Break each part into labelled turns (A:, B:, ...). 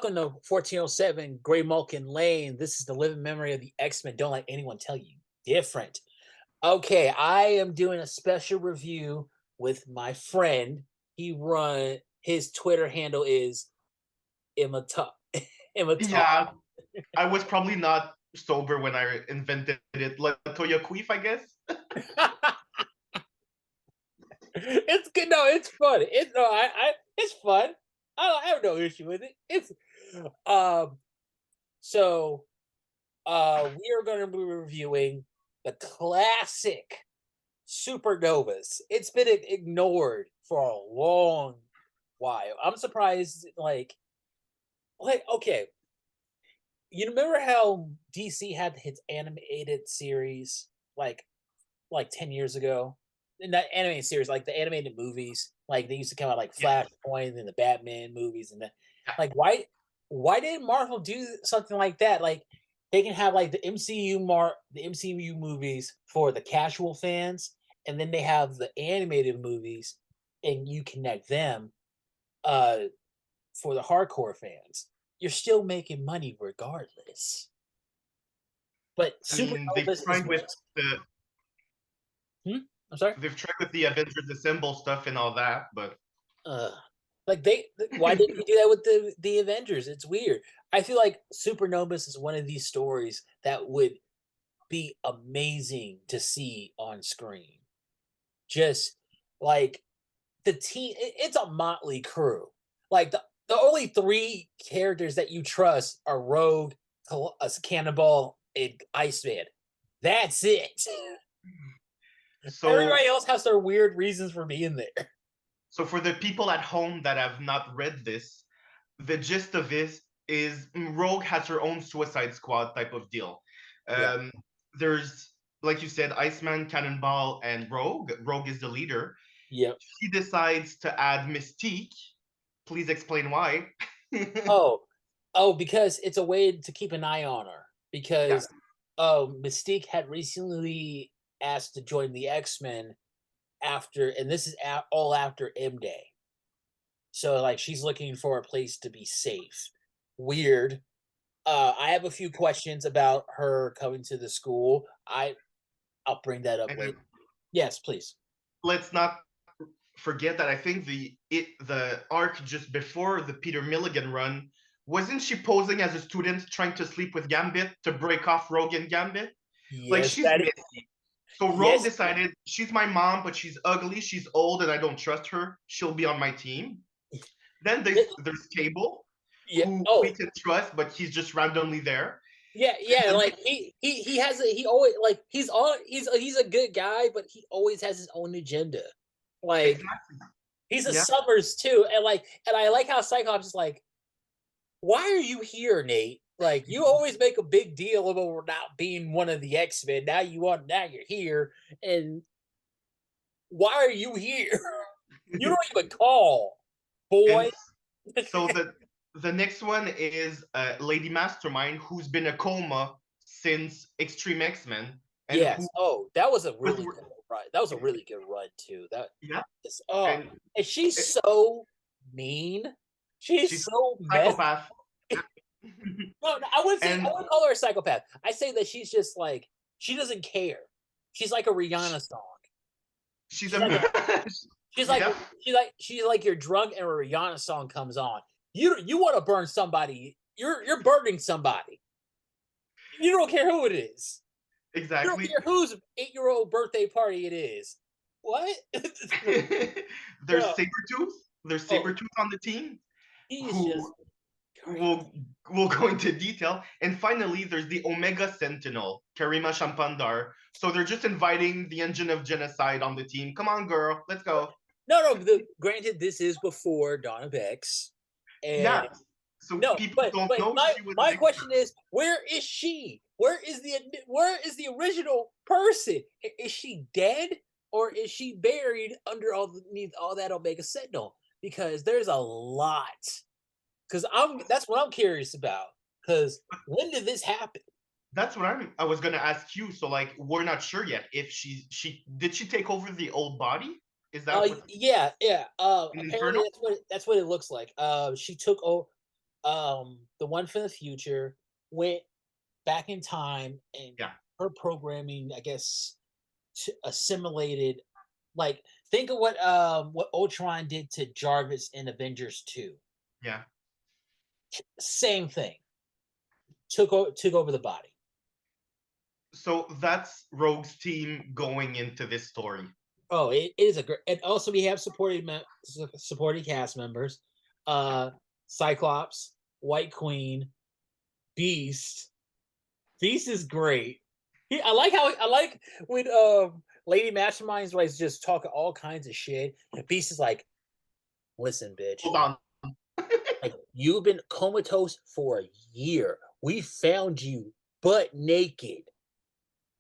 A: Welcome to 1407 Gray Malkin Lane. This is the living memory of the X-Men. Don't let anyone tell you different. Okay, I am doing a special review with my friend. His Twitter handle is Imata. Imata.
B: Yeah, I was probably not sober when I invented it. Latoya Queef, I guess.
A: It's good. No, it's fun. It's fun. I have no issue with it. Um so we are going to be reviewing the classic Supernovas. It's been ignored for a long while. I'm surprised. Okay, you remember how DC had its animated series like 10 years ago? And that animated series, like the animated movies, like they used to come out like
B: Yeah,
A: Flashpoint and the Batman movies, and
B: yeah.
A: like why didn't Marvel do something like that? Like they can have like the MCU movies for the casual fans, and then they have the animated movies, and you connect them uh for the hardcore fans. You're still making money regardless. But
B: I mean, they've
A: Supernovas is
B: tried with the
A: I'm sorry.
B: they've tried with the Avengers Assemble stuff and all that, but
A: Uh, why didn't you do that with the Avengers? It's weird. I feel like Supernovas is one of these stories that would be amazing to see on screen. Just like the team, it's a motley crew. Like the only three characters that you trust are Rogue, Cannonball, and Iceman. That's it.
B: so
A: Everybody else has their weird reasons for being there.
B: so for the people at home that have not read this, the gist of this is Rogue has her own Suicide Squad type of deal.
A: Yeah.
B: Um, there's, like you said, Iceman, Cannonball, and Rogue. Rogue is the leader.
A: Yep.
B: She decides to add Mystique. Please explain why.
A: Oh, because it's a way to keep an eye on her.
B: Yeah,
A: Because Mystique had recently asked to join the X-Men after, and this is all after M Day. So like she's looking for a place to be safe. Weird. I have a few questions about her coming to the school. I'll bring that up
B: and
A: later. Yes, please.
B: let's not forget that I think the arc just before the Peter Milligan run, wasn't she posing as a student trying to sleep with Gambit to break off Rogue and Gambit? Like
A: Yes,
B: she's
A: that.
B: messy. So Rogue
A: Yes.
B: decided she's my mom, but she's ugly, she's old, and I don't trust her. She'll be on my team. Then there's Cable,
A: Yeah.
B: who we
A: Oh,
B: can trust, but he's just randomly there.
A: yeah, yeah.
B: And
A: Like he has he always like he's a good guy, but he always has his own agenda. Like
B: exactly,
A: he's a
B: yeah,
A: Summers too, and I like how Cyclops is like, why are you here, Nate? Like you always make a big deal about not being one of the X-Men. Now you're here, and why are you here? You don't even call, boy.
B: and so the next one is Lady Mastermind, who's been a coma since Extreme X-Men, and who
A: Yes. Oh, that was a
B: was
A: really good run. That was a really good run too. That
B: yeah,
A: is
B: and
A: and she's
B: it,
A: so mean. She's
B: she's
A: so
B: a
A: messy.
B: psychopath. Yeah.
A: No, I
B: And
A: wouldn't call her a psychopath. I say that she's just like she doesn't care. She's like a Rihanna song.
B: she's
A: She's like a
B: a
A: she's like
B: yeah,
A: she's like you're drunk and a Rihanna song comes on. You want to burn somebody. You're burning somebody. You don't care who it is. You don't
B: exactly.
A: care whose 8-year-old birthday party it is. What?
B: There's
A: Bro.
B: Sabretooth. There's
A: Oh,
B: Sabretooth on the team
A: he is just
B: who
A: crazy.
B: will go into detail. And finally, there's the Omega Sentinel, Karima Shampandar. So they're just inviting the engine of genocide on the team. Come on, girl, let's go.
A: No, granted, this is before Dawn of X, and
B: Yeah. So
A: no,
B: people don't
A: but
B: know she was an
A: my question
B: extra.
A: is, where is she? Where is the original person? Is she dead or is she buried underneath all that Omega Sentinel? Because there's a lot. Because I'm that's what I'm curious about. Because when did this happen?
B: That's what I was gonna ask you. So like, we're not sure yet if she did she take over the old body? Is that what
A: Yeah, yeah.
B: in
A: Apparently
B: Inferno?
A: that's what it looks like. She took over. The one from the future went back in time, and
B: Yeah,
A: her programming, I guess, assimilated. Like, think of what Ultron did to Jarvis in Avengers 2.
B: yeah.
A: Same thing. Took over the body.
B: So that's Rogue's team going into this story.
A: Oh, it is a great. And also, we have supporting cast members: uh, Cyclops, White Queen, Beast. Beast is great. I like when Lady Mastermind's like just talking all kinds of shit. And Beast is like, "Listen, bitch,
B: Hold on.
A: like you've been comatose for a year. We found you butt naked.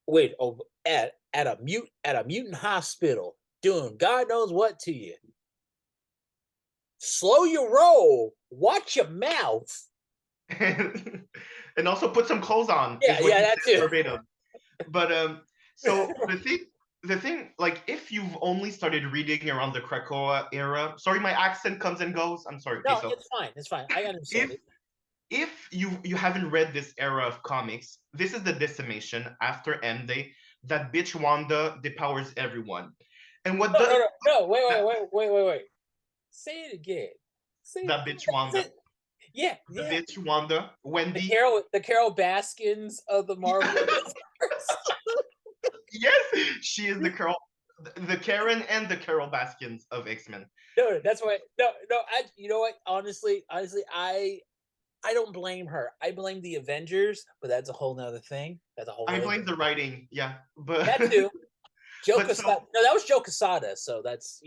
A: Wait, oh, at a mutant hospital, doing God knows what to you. Slow your roll. Watch your mouth."
B: And also put some clothes on
A: Yeah,
B: is what
A: yeah,
B: he
A: that
B: said
A: too.
B: verbatim. But so the thing, like if you've only started reading around the Krakoa era, sorry, my accent comes and goes. I'm sorry. Okay,
A: No,
B: so
A: it's fine. It's fine. I understand
B: if
A: it.
B: if you haven't read this era of comics, this is the decimation after End Day. That bitch Wanda depowers everyone, and what
A: No, no,
B: the
A: no, no. Wait,
B: that,
A: wait, wait, wait, wait, wait. Say it again. Say,
B: that bitch Wanda,
A: say yeah,
B: the
A: yeah.
B: bitch Wanda, Wendy.
A: The Carol Baskins of the Marvel universe.
B: Yes, she is the Karen and the Carol Baskins of X-Men.
A: No, that's why. No, no. You know what? Honestly, I don't blame her. I blame the Avengers, but that's a whole nother thing. That's a whole
B: I
A: nother
B: blame
A: thing.
B: the writing, yeah, but
A: That too. Joe
B: but so
A: Quesada. No, that was Joe Quesada. So that's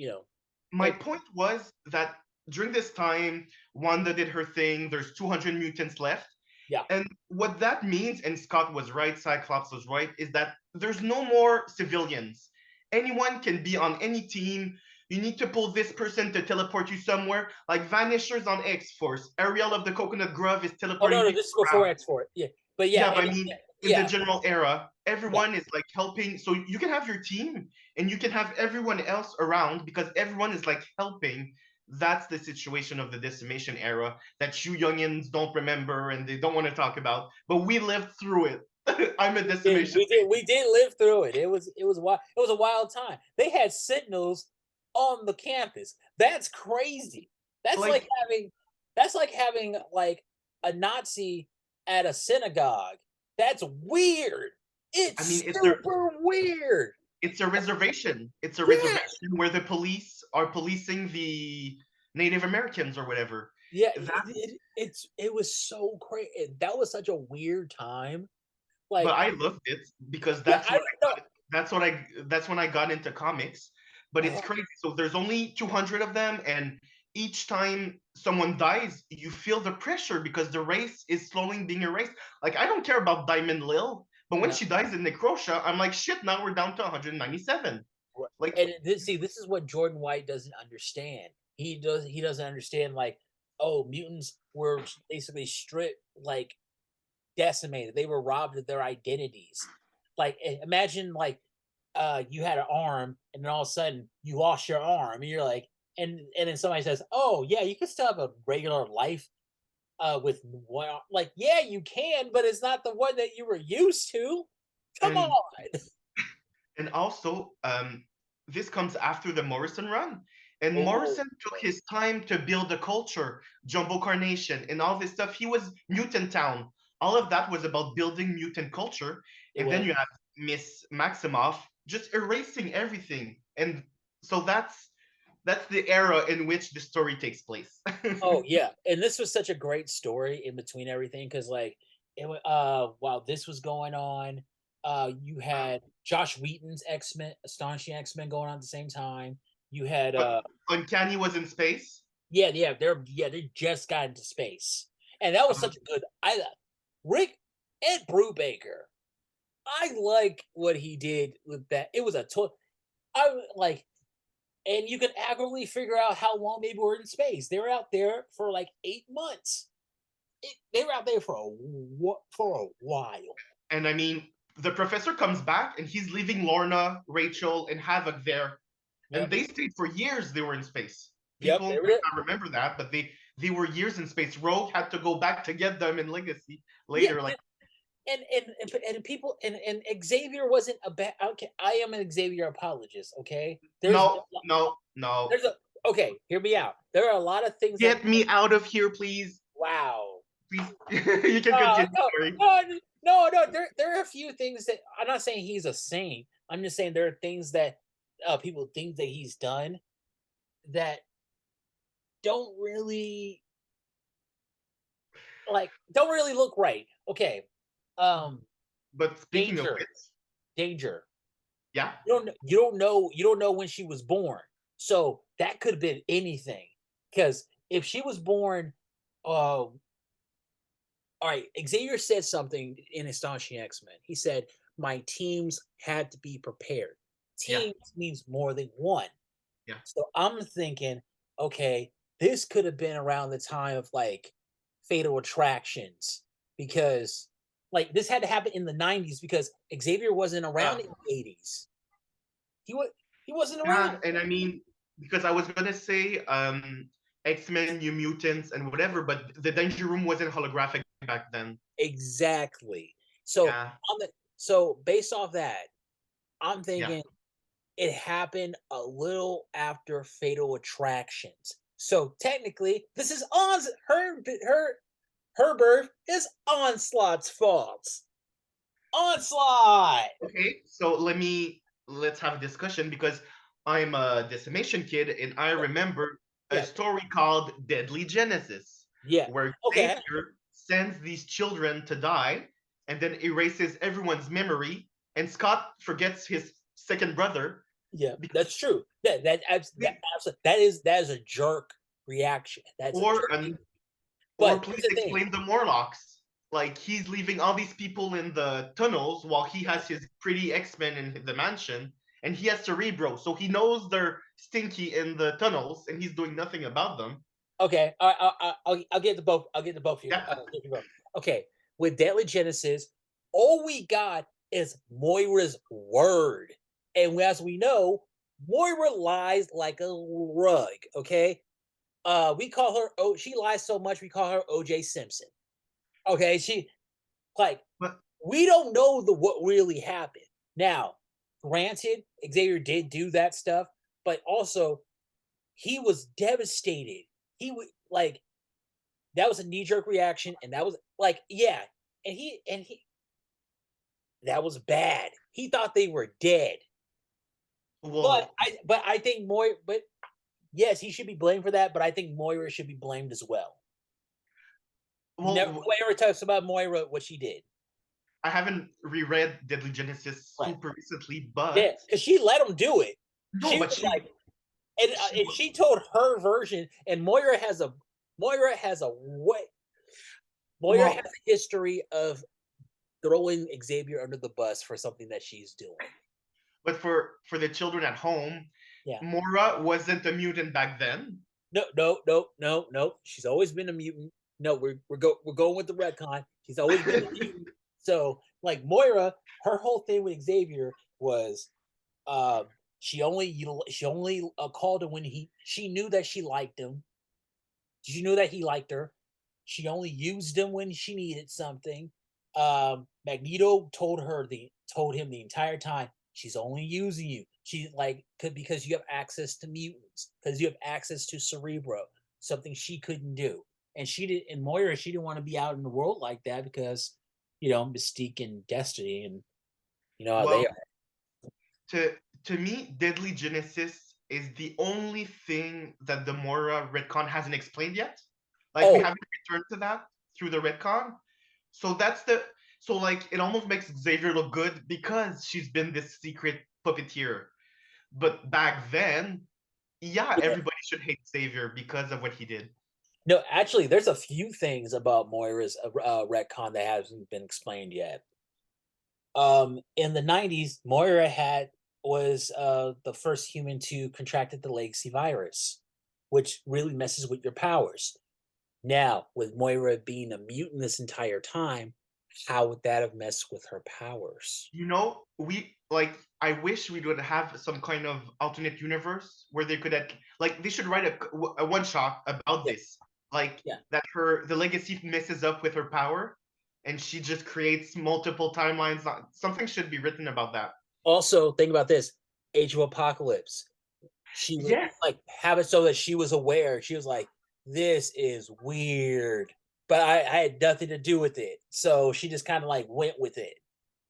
B: my
A: But
B: point was that during this time, Wanda did her thing. There's 200 mutants left.
A: yeah.
B: And what that means, and Scott was right, Cyclops was right, is that there's no more civilians. Anyone can be on any team. You need to pull this person to teleport you somewhere, like Vanishers on X Force. Ariel of the Coconut Grove is
A: Oh no,
B: teleporting
A: no.
B: people
A: This is before
B: around.
A: X for it. Yeah, but yeah,
B: Yeah, but I mean, in the
A: yeah,
B: general era,
A: yeah.
B: everyone is like helping. So you can have your team and you can have everyone else around because everyone is like helping. That's the situation of the decimation era that you youngins don't remember and they don't want to talk about. But we lived through it. I'm a decimation
A: We
B: baby.
A: did live through it. It was a wild time. They had sentinels on the campus. That's crazy. That's like
B: Like,
A: having that's like having like a Nazi at a synagogue. That's weird.
B: I mean,
A: It's super weird.
B: it's a reservation. It's a
A: Yeah.
B: reservation where the police are policing the Native Americans or whatever.
A: Yeah,
B: That's
A: it was so crazy. That was such a weird time.
B: but
A: Like,
B: I loved it because
A: yeah,
B: that's
A: I
B: when
A: don't
B: I
A: know.
B: got that's when I got into comics. But it's
A: Uh,
B: crazy. So there's only 200 of them, and each time someone dies, you feel the pressure because the race is slowly being erased. Like I don't care about Diamond Lil, but when
A: no.
B: she dies in Necrosha, I'm like, shit. Now we're down to 197. Like,
A: And this is what Jordan White doesn't understand. He doesn't understand like, oh, mutants were basically stripped, like decimated. They were robbed of their identities. Like imagine like you had an arm and then all of a sudden you lost your arm and you're like and then somebody says, "Oh, yeah, you can still have a regular life with one like yeah, you can, but it's not the one that you were used to." Come
B: and
A: on.
B: And also, this comes after the Morrison run. And
A: Oh,
B: Morrison took his time to build the culture, Jumbo Carnation, and all this stuff. He was Mutant Town. All of that was about building mutant culture.
A: it
B: And then
A: was.
B: you have Miss Maximoff just erasing everything. And so that's the era in which the story takes place.
A: Oh yeah, and this was such a great story in between everything because like while this was going on, you had Josh Wheaton's X Men, Astonishing X Men going on at the same time. You had
B: Uncanny was in space.
A: they just got into space, and that was
B: Um,
A: such a good. I Rick Ed Brubaker. I like what he did with that. It was a I like and you can accurately figure out how long they were in space. They were out there for like 8 months. They were out there for a while.
B: and I mean, the professor comes back and he's leaving Lorna, Rachel, and Havoc there, and
A: Yep,
B: they stayed for years. They were in space.
A: yep.
B: People
A: They
B: might
A: were
B: not remember that, but they were years in space. Rogue had to go back to get them in Legacy
A: Yeah,
B: later. Like,
A: and people and Xavier wasn't a bad. Okay, I am an Xavier apologist. Okay,
B: no, no, no.
A: there's a okay. Hear me out. There are a lot of things that
B: Get me out of here, please.
A: wow.
B: Please. You can
A: No,
B: continue.
A: no,
B: Sorry.
A: no. There are a few things that I'm not saying he's a saint. I'm just saying there are things that people think that he's done that don't really don't really look right. Okay, um,
B: But speaking of
A: danger,
B: which,
A: danger.
B: yeah,
A: You don't know when she was born. So that could have been anything. Because if she was born, all right, Xavier said something in Astonishing X-Men. He said, "My teams had to be prepared."
B: yeah,
A: Teams means more than one.
B: yeah.
A: So I'm thinking, okay, this could have been around the time of like Fatal Attractions because like this had to happen in the 90s because Xavier wasn't around
B: Uh,
A: in the 80s. He was he wasn't around.
B: yeah, and I mean, because I was gonna say X-Men, New Mutants, and whatever, but the Danger Room wasn't holographic back then.
A: Exactly. So
B: Yeah,
A: so based off that, I'm
B: yeah.
A: thinking it happened a little after Fatal Attractions. So technically, this is on her birth is Onslaught's fault. Onslaught.
B: Okay, so let's have a discussion because I'm a decimation kid and I remember a
A: Yeah.
B: story called Deadly Genesis,
A: Yeah.
B: where
A: Okay.
B: Xavier sends these children to die and then erases everyone's memory, and Scott forgets his second brother
A: Yeah,
B: because
A: that's true. That is a jerk reaction. That's a
B: or
A: jerk.
B: an or
A: But here's
B: please
A: the thing.
B: explain the Morlocks. Like he's leaving all these people in the tunnels while he has his pretty X-Men in the mansion, and he has Cerebro, so he knows they're stinky in the tunnels, and he's doing nothing about them.
A: Okay, I'll get to both. I'll get to both of you.
B: Yeah.
A: Get to both. Okay, with Deadly Genesis, all we got is Moira's word, and as we know, Moira lies like a rug. Okay, we call her. Oh, she lies so much we call her OJ Simpson. Okay, she like
B: But
A: we don't know what really happened. Now, granted, Xavier did do that stuff, but also he was devastated. He would like that was a knee jerk reaction, and that was like, yeah, and he that was bad. He thought they were dead,
B: well,
A: but I think Moira, but yes, he should be blamed for that. But I think Moira should be blamed as well. Never
B: well,
A: Moira talks about Moira what she did.
B: I haven't reread Deadly Genesis
A: Right.
B: super recently,
A: Yeah,
B: but
A: because she let him do it.
B: no,
A: She
B: but
A: was like,
B: she
A: and she told her version, and Moira has a way. Moira has
B: well,
A: a history of throwing Xavier under the bus for something that she's doing.
B: but for the children at home,
A: Yeah.
B: Mora wasn't a mutant back then.
A: No. She's always been a mutant. No, we're going with the retcon. She's always been a mutant. So like Moira, her whole thing with Xavier was uh, she only called him when she knew that she liked him. She knew that he liked her. She only used him when she needed something. Magneto told him the entire time she's only using you. She like could because you have access to mutants, because you have access to Cerebro, something she couldn't do. And she did. And Moira, she didn't want to be out in the world like that because Mystique and Destiny, and you know how they
B: Well,
A: are.
B: to me, Deadly Genesis is the only thing that the Mora retcon hasn't explained yet. Like we
A: Oh
B: haven't returned to that through the retcon. So that's the so like it almost makes Xavier look good because she's been this secret puppeteer. But back then, yeah, everybody should hate Xavier because of what he did.
A: no, actually, there's a few things about Moira's retcon that hasn't been explained yet. In the 90s, Moira had was the first human to contracted the legacy virus, which really messes with your powers. Now, with Moira being a mutant this entire time, how would that have messed with her powers?
B: You know, we like I wish we would have some kind of alternate universe where they could like they should write a one shot about
A: Yeah,
B: this. like
A: Yeah.
B: that her the legacy messes up with her power, and she just creates multiple timelines. Something should be written about that.
A: Also, think about this: Age of Apocalypse. She would
B: Yes,
A: like have it so that she was aware. She was like, "This is weird," but I had nothing to do with it. So she just kind of like went with it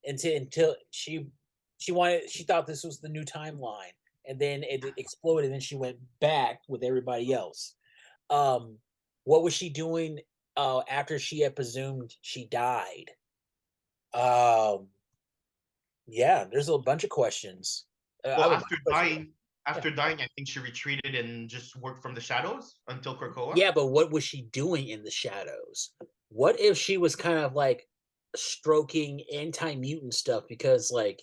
A: until she thought this was the new timeline, and then it exploded, and she went back with everybody else. Um, what was she doing after she had presumed she died? Um, yeah, there's a bunch of questions. I
B: well,
A: have a bunch of questions. Yeah.
B: after dying, I think she retreated and just worked from the shadows until Krakoa.
A: Yeah, but what was she doing in the shadows? What if she was kind of like stroking anti-mutant stuff because like,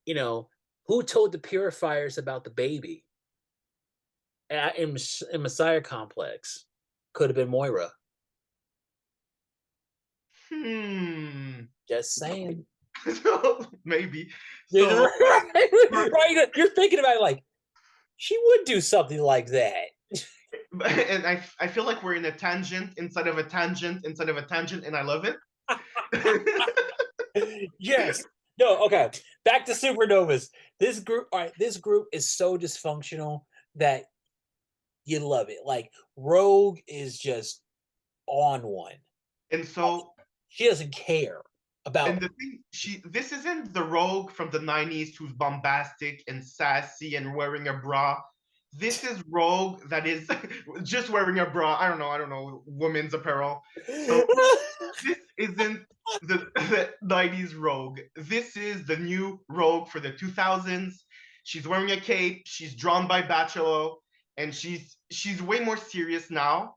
A: you know, who told the purifiers about the baby? In Messiah Complex. Could have been Moira.
B: Hmm.
A: Just saying.
B: Maybe. So,
A: Right? You're thinking about it like she would do something like that.
B: and I feel like we're in a tangent inside of a tangent inside of a tangent, and I love it.
A: Yes. No, okay. Back to supernovas. This group, all right, this group is so dysfunctional that you love it. Like Rogue is just on one.
B: And so,
A: She doesn't care
B: and
A: about
B: the thing, this isn't the Rogue from the '90s who's bombastic and sassy and wearing a bra. This is Rogue that is just wearing a bra. I don't know, women's apparel. So this isn't the '90s Rogue. This is the new Rogue for the 2000s. She's wearing a cape. She's drawn by Bachelot, and she's way more serious now.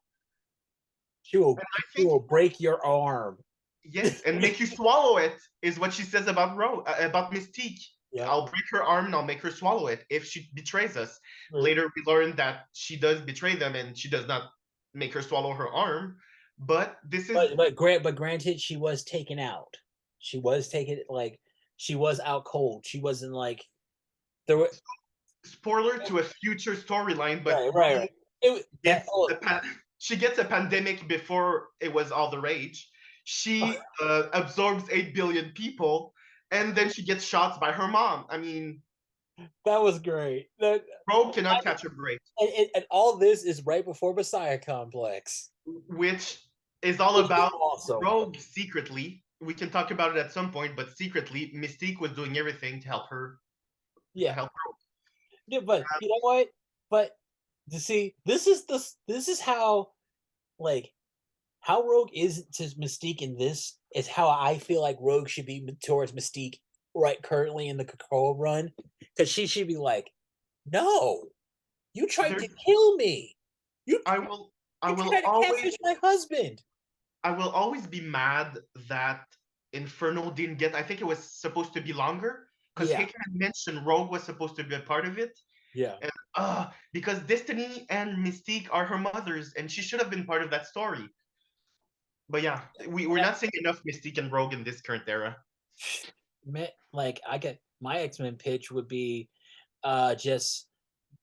B: And I
A: she
B: think
A: will break your arm.
B: yes, and make you swallow it is what she says about about Mystique.
A: Yep.
B: I'll break her arm and I'll make her swallow it if she betrays us. Later, we learn that she does betray them and she does not make her swallow her arm. But this is
A: But granted, she was taken out. She was taken like she was out cold. She wasn't like there were
B: spoiler to a future storyline, but
A: right. It that
B: gets she gets a pandemic before it was all the rage. She absorbs 8 billion people, and then she gets shot by her mom. I mean,
A: that was great. That
B: Rogue cannot catch a break,
A: and all this is right before Messiah Complex,
B: which is all
A: which is
B: about
A: awesome.
B: Rogue secretly. We can talk about it at some point, but secretly, Mystique was doing everything to help her.
A: Yeah,
B: Help
A: yeah, but you know what? But to see, this is how like how Rogue is to Mystique in this is how I feel like Rogue should be towards Mystique right currently in the Krakoa run, because she should be like, "No, you tried
B: her.
A: to kill me. You
B: I will. I
A: you
B: will
A: tried to
B: always.
A: catfish my husband."
B: I will always be mad that Inferno didn't get. I think it was supposed to be longer because
A: Yeah,
B: Hickman mentioned Rogue was supposed to be a part of it,
A: yeah.
B: and because Destiny and Mystique are her mothers, and she should have been part of that story. But yeah, we're not seeing enough Mystique and Rogue in this current era.
A: Like I get my X-Men pitch would be just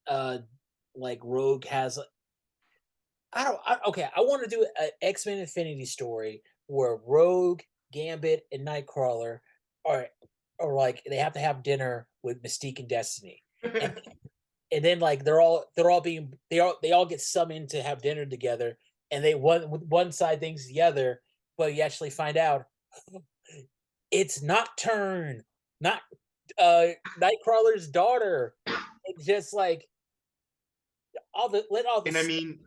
A: uh like Rogue has okay, I want to do an X-Men Infinity story where Rogue, Gambit, and Nightcrawler are like they have to have dinner with Mystique and Destiny. And then like they're all being they all get summoned to have dinner together, and they one side thinks the other, but you actually find out it's Nocturne, not Nightcrawler's daughter. It's just like all the
B: And I mean,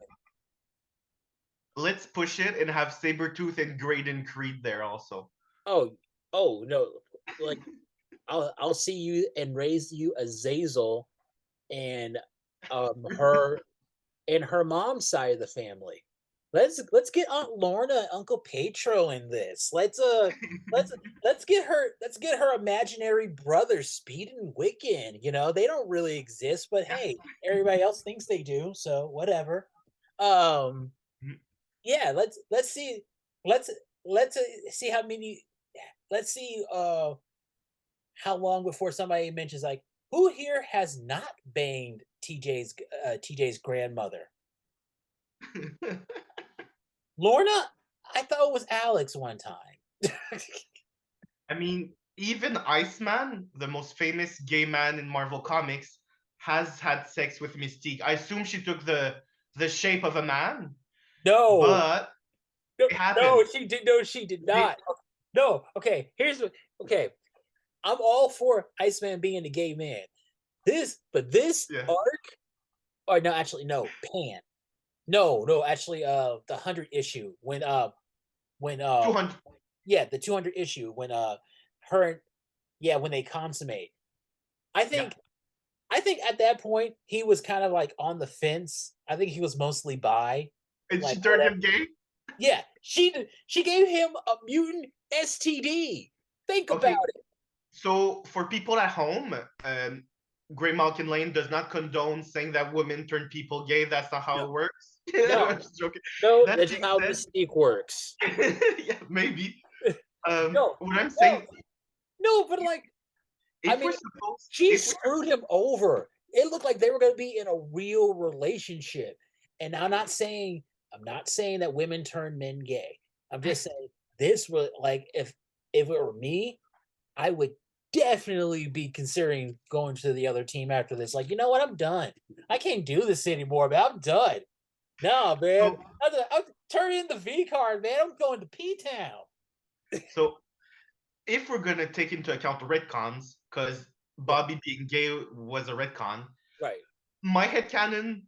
B: let's push it and have Sabretooth and Graydon Creed there also.
A: oh no, like I'll see you and raise you Azazel and her and her mom's side of the family. Let's get Aunt Lorna and Uncle Pedro in this. Let's let's get her imaginary brothers Speed and Wiccan. You know, they don't really exist, but
B: Yeah.
A: hey, everybody else thinks they do, so whatever. Um yeah, let's see let's let's see how many let's see how long before somebody mentions like who here has not banged TJ's grandmother? Lorna, I thought it was Alex one time.
B: I mean, even Iceman, the most famous gay man in Marvel Comics, has had sex with Mystique. I assume she took the shape of a man,
A: No,
B: but
A: no,
B: it
A: no,
B: happened.
A: she did. No, she did
B: They,
A: not. No, okay. Here's what. Okay, I'm all for Iceman being a gay man. This
B: yeah,
A: arc, or no, actually, no, Pan. No, no, actually, the 100 issue when
B: 200.
A: yeah, the 200 issue when her, yeah, when they consummate. I
B: Yeah,
A: think I think at that point he was kind of like on the fence. I think he was mostly bi,
B: and
A: like
B: she turned
A: whatever.
B: him gay.
A: Yeah, she gave him a mutant STD. Think about
B: Okay,
A: it.
B: so for people at home, Gray Malkin Lane does not condone saying that women turn people gay. That's not how
A: No,
B: it works.
A: no,
B: I'm just joking.
A: no.
B: That
A: That's just
B: being
A: how
B: said,
A: Mystique works.
B: yeah, maybe.
A: No,
B: What I'm
A: no,
B: saying,
A: no. But like, I
B: if we're
A: mean,
B: supposed,
A: she
B: if we,
A: screwed him over. It looked like they were going to be in a real relationship. And I'm not saying that women turn men gay. I'm just saying this was like if it were me, I would definitely be considering going to the other team after this. Like, you know what? I'm done. I can't do this anymore, man. I'm done. No, man.
B: so
A: I'm turning in the V card, man. I'm going to P Town.
B: so if we're gonna take into account retcons, because
A: Yeah,
B: Bobby being gay was a retcon,
A: right.
B: my headcanon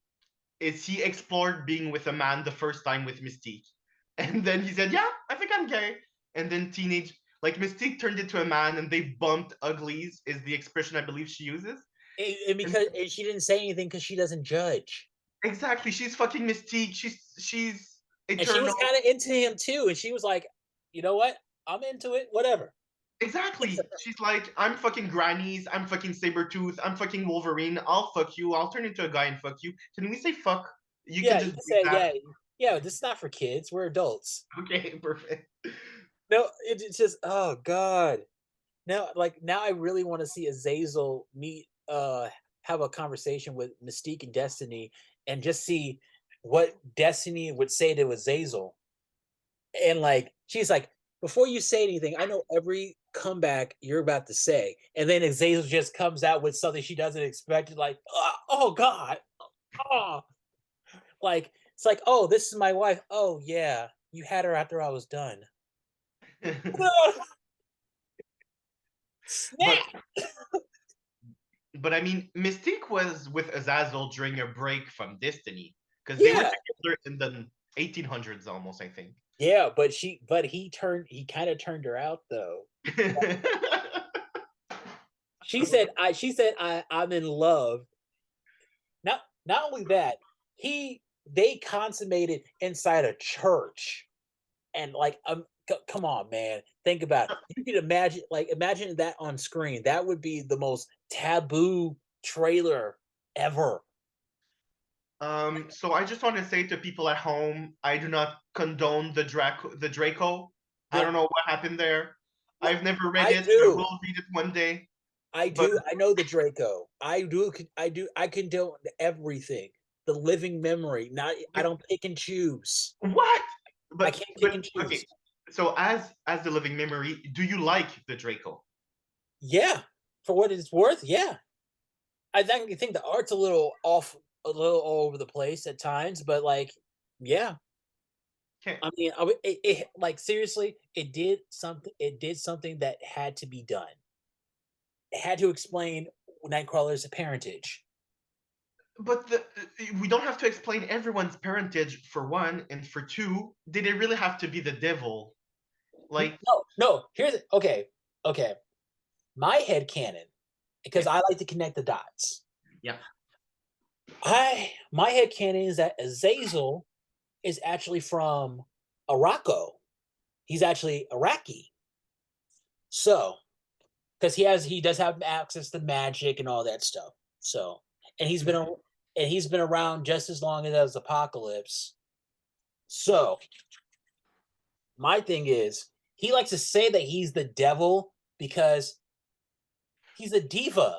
B: is he explored being with a man the first time with Mystique. And then he said, yeah, I think I'm gay. And then like Mystique turned into a man and they bumped uglies, is the expression I believe she uses.
A: And
B: And
A: because and she didn't say anything because she doesn't judge.
B: exactly, she's fucking Mystique. She's
A: And she was
B: eternal.
A: kind of into him too. And she was like, you know what? I'm into it. Whatever.
B: Exactly. She's like, I'm fucking Grannies, I'm fucking Sabretooth, I'm fucking Wolverine, I'll fuck you, I'll turn into a guy and fuck you. Can we say fuck? You can
A: Yeah,
B: just
A: you can
B: bleep
A: say,
B: that.
A: yeah, yeah, this is not for kids. We're adults.
B: Okay, perfect.
A: No, it's just, oh God. Now I really want to see Azazel meet have a conversation with Mystique and Destiny and just see what Destiny would say to Azazel. And like she's like, before you say anything, I know every comeback you're about to say. And then Azazel just comes out with something she doesn't expect, like, oh God. Oh, like it's like, oh, this is my wife. Oh yeah, you had her after I was done.
B: but
A: Snap.
B: but I mean, Mystique was with Azazel during a break from Destiny because they were
A: Yeah,
B: together in the 1800s almost, I think.
A: yeah, but he kind of turned her out though. She said I'm in love. Not only that, he they consummated inside a church. And like come on, man. Think about it. You can imagine that on screen. That would be the most taboo trailer ever.
B: So I just want to say to people at home, I do not condone the Draco. I
A: No,
B: don't know what happened there. I've never read
A: I
B: it. I
A: do.
B: will read it one day.
A: I
B: But
A: do. I know the Draco. I do. I do. I condone everything. The living memory. Not. I
B: but
A: don't pick and choose.
B: what?
A: I
B: But
A: can't pick
B: but
A: and
B: okay.
A: choose.
B: So as the living memory, do you like the Draco?
A: Yeah, for what it's worth. Yeah, I think the art's a little off, a little all over the place at times, but like, yeah.
B: Okay.
A: I mean, it like seriously, it did something. It did something that had to be done. It had to explain Nightcrawler's parentage.
B: But we don't have to explain everyone's parentage for one, and for two, did it really have to be the devil? Like,
A: No, no. Okay, okay. My head canon, because
B: yeah,
A: I like to connect the dots.
B: yeah.
A: I my head canon is that Azazel is actually from Morocco. He's actually Iraqi. So, because he does have access to magic and all that stuff. So, and he's been around just as long as Apocalypse. So, my thing is, he likes to say that he's the devil because he's a diva.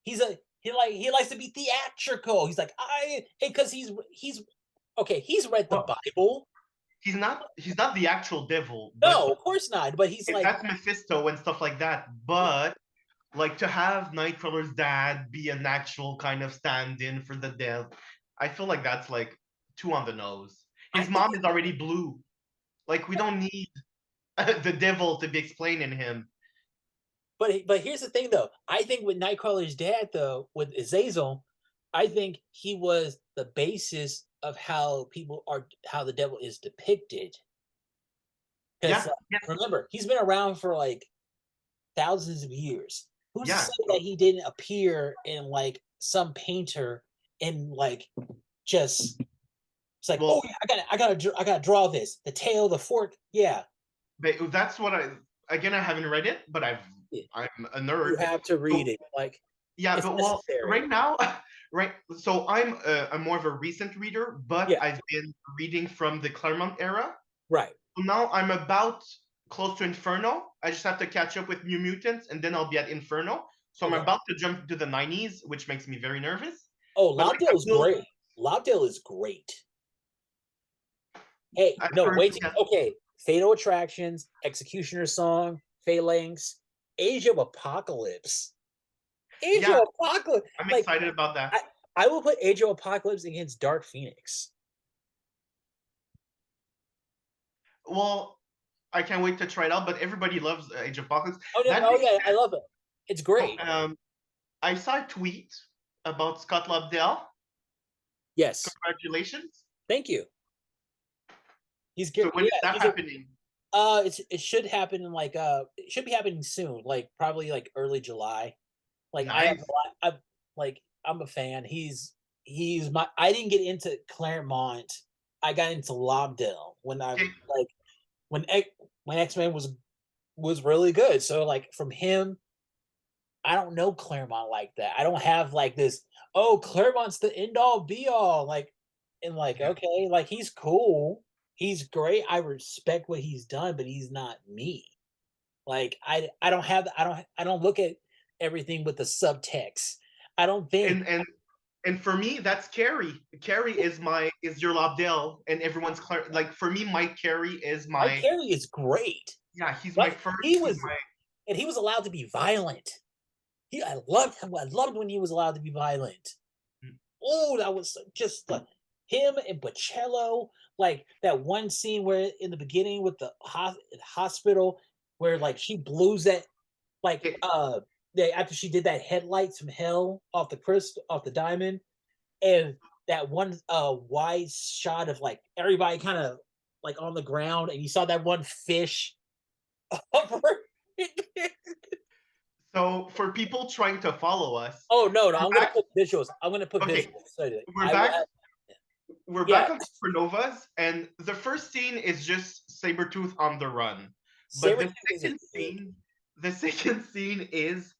A: He likes to be theatrical. He's like I because he's Okay, he's read the
B: Well,
A: Bible.
B: he's not the actual devil, but
A: No, of course not. But he's like,
B: that's Mephisto and stuff like that. But like to have Nightcrawler's dad be an actual kind of stand-in for the devil, I feel like that's like too on the nose.
A: I
B: His
A: think,
B: mom is already blue. Like we don't need the devil to be explaining him.
A: but here's the thing though. I think with Nightcrawler's dad though, with Azazel, I think he was the basis of how the devil is depicted. Because
B: Yeah, yeah,
A: remember, he's been around for like thousands of years. Who's to
B: yeah.
A: say that he didn't appear in like some painter and like just it's like, oh
B: Well,
A: yeah, I gotta draw this. The tail, the fork. Yeah,
B: that's what I haven't read it, but I'm a
A: you
B: nerd.
A: have to read
B: So
A: it. Like
B: yeah,
A: it's
B: but well,
A: necessary.
B: right now, right. So I'm more of a recent reader, but
A: Yeah,
B: I've been reading from the Claremont era.
A: right.
B: So now I'm about close to Inferno. I just have to catch up with New Mutants, and then I'll be at Inferno. So I'm
A: Okay.
B: about to jump to the 90s, which makes me very nervous.
A: Oh,
B: But like
A: Lobdell is great. Lobdell is great. Hey,
B: I've
A: no,
B: heard,
A: wait.
B: yeah,
A: Okay, Fatal Attractions, Executioner Song, Phalanx, Age of Apocalypse. Age
B: yeah,
A: of Apocalypse.
B: I'm
A: Like
B: excited about that.
A: I, I will put Age of Apocalypse against Dark Phoenix.
B: Well, I can't wait to try it out. But everybody loves Age of Apocalypse.
A: Oh no,
B: That
A: oh
B: being
A: yeah, I love it. It's
B: said,
A: great.
B: I saw a tweet about Scott Lobdell.
A: Yes,
B: Congratulations.
A: thank you. He's
B: So
A: good.
B: when
A: Yeah,
B: is that
A: he's a.
B: happening?
A: It should happen in like it should be happening soon, like probably like early July. Like I have,
B: Nice.
A: I like I'm a fan. He's my. I didn't get into Claremont. I got into Lobdell when I
B: Okay.
A: like when when X-Men was really good. So like from him, I don't know Claremont like that. I don't have like this. Oh, Claremont's the end all be all. Like and like
B: Yeah.
A: okay, like he's cool. He's great. I respect what he's done, but he's not me. Like I don't have I don't look at everything with the subtext. I don't think
B: And for me, that's Carey. Carey is your Lobdell, and everyone's like for me, Mike Carey is
A: Mike
B: my
A: Carey is great.
B: yeah. He's my
A: But
B: first.
A: he
B: He's
A: was and he was allowed to be violent. I loved him. I loved when he was allowed to be violent.
B: my
A: Oh, that was just like him and Bocello. Like that one scene where in the beginning with the hospital where like she blows that like
B: it,
A: after she did that headlights from hell off the crystal off the diamond and that one wide shot of like everybody kind of like on the ground and you saw that one fish over.
B: so for people trying to follow us,
A: Oh no,
B: we're
A: I'm gonna
B: back.
A: put visuals. I'm gonna put
B: Okay,
A: visuals. So that
B: we're
A: I will
B: back.
A: have,
B: We're
A: yeah,
B: back on Supernovas, and the first scene is just Sabretooth on the run. But
A: Sabretooth is a good.
B: the second scene is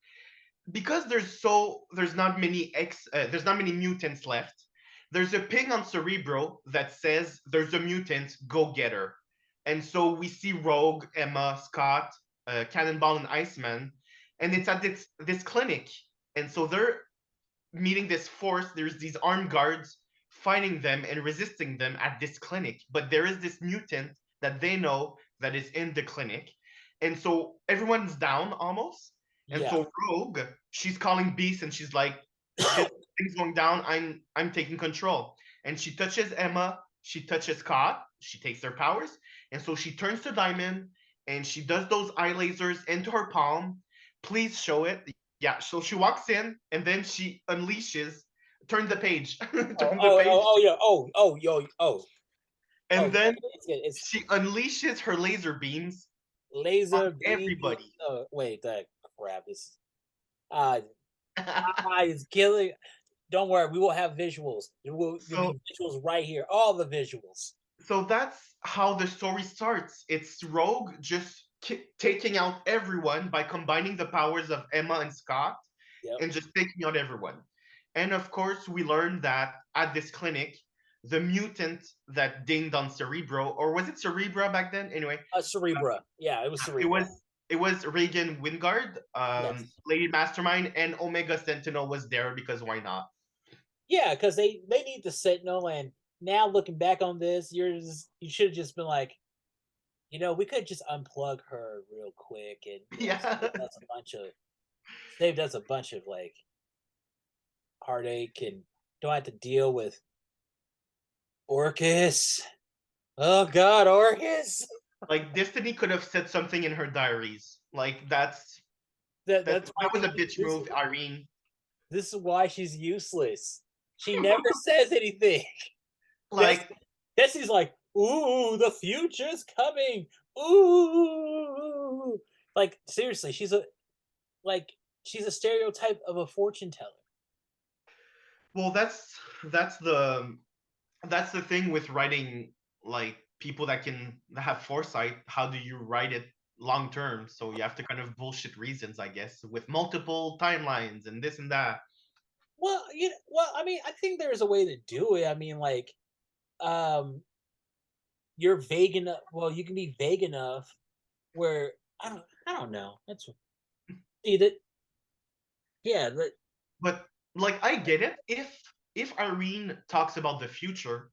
B: because there's not many mutants left. There's a ping on Cerebro that says there's a mutant, go get her. And so we see Rogue, Emma, Scott, Cannonball, and Iceman, and it's at this clinic. And so they're meeting this force. There's these armed guards fighting them and resisting them at this clinic. But there is this mutant that they know that is in the clinic. And so everyone's down almost. And
A: Yeah.
B: so Rogue, she's calling Beast and she's like, shit, things going down. I'm taking control. And she touches Emma, she touches Scott, she takes their powers. And so she turns to Diamond and she does those eye lasers into her palm. Please show it. Yeah, so she walks in and then she unleashes, turn the page,
A: Oh,
B: turn the
A: oh,
B: page,
A: oh, oh, yeah. Oh, yo,
B: and
A: oh.
B: then
A: It's
B: she unleashes her laser beams on
A: laser beam.
B: everybody.
A: Oh, wait, that crap is. Uh, is killing. Don't worry, we will have visuals. There'll
B: so
A: be visuals right here. All the visuals.
B: so that's how the story starts. It's Rogue just taking out everyone by combining the powers of Emma and Scott
A: Yep.
B: and just taking out everyone. And of course, we learned that at this clinic, the mutant that dinged on Cerebro, or was it Cerebra back then? Anyway,
A: Cerebra. Yeah, it was
B: it
A: Cerebra.
B: was Reagan Wingard,
A: Yes.
B: Lady Mastermind, and Omega Sentinel was there because why not?
A: Yeah, because they need the Sentinel, and now looking back on this, you should have just been like, we could just unplug her real quick and
B: Yeah.
A: saved us a bunch of like heartache and don't have to deal with Orcus. Oh God, Orcus.
B: Like Destiny could have said something in her diaries. Like
A: That's why
B: that was a
A: she's
B: bitch move,
A: useless.
B: Irene.
A: This is why she's useless. She never says anything. Des-
B: Like,
A: Desi's like, ooh, the future's coming. Ooh, like seriously, like she's a stereotype of a fortune teller.
B: well, that's the thing with writing, like people that have foresight. How do you write it long term? So you have to kind of bullshit reasons, I guess, with multiple timelines and this and that.
A: I mean, I think there's a way to do it. I mean, like, um, you're vague enough. Well, you can be vague enough where I don't know. That's see that. Yeah, that
B: But like, I get it. If Irene talks about the future,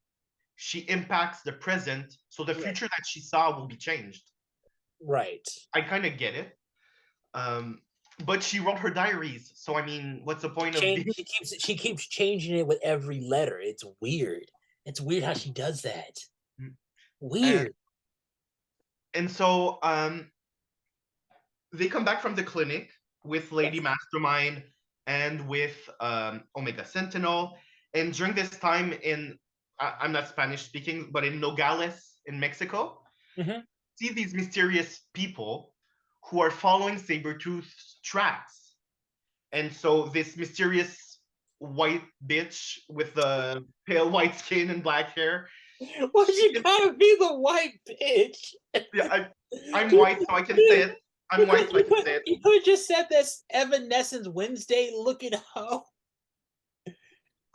B: she impacts the present, so the
A: right,
B: future that she saw will be changed.
A: right.
B: I kind of get it. Um, but she wrote her diaries, so I mean, what's the point of being?
A: She keeps changing it with every letter. It's weird. It's weird how she does that.
B: and
A: Weird.
B: and so they come back from the clinic with Lady
A: Yes.
B: Mastermind and with Omega Sentinel. And during this time I'm not Spanish speaking, but in Nogales in Mexico,
A: Hmm.
B: see these mysterious people who are following Sabretooth's tracks. And so this mysterious white bitch with the pale white skin and black hair,
A: Why'd
B: she
A: you
B: can,
A: gotta be the white bitch?
B: yeah, I'm white, so I can say it. I'm white, so I can say it.
A: You could have just said this Evanescence Wednesday looking hoe.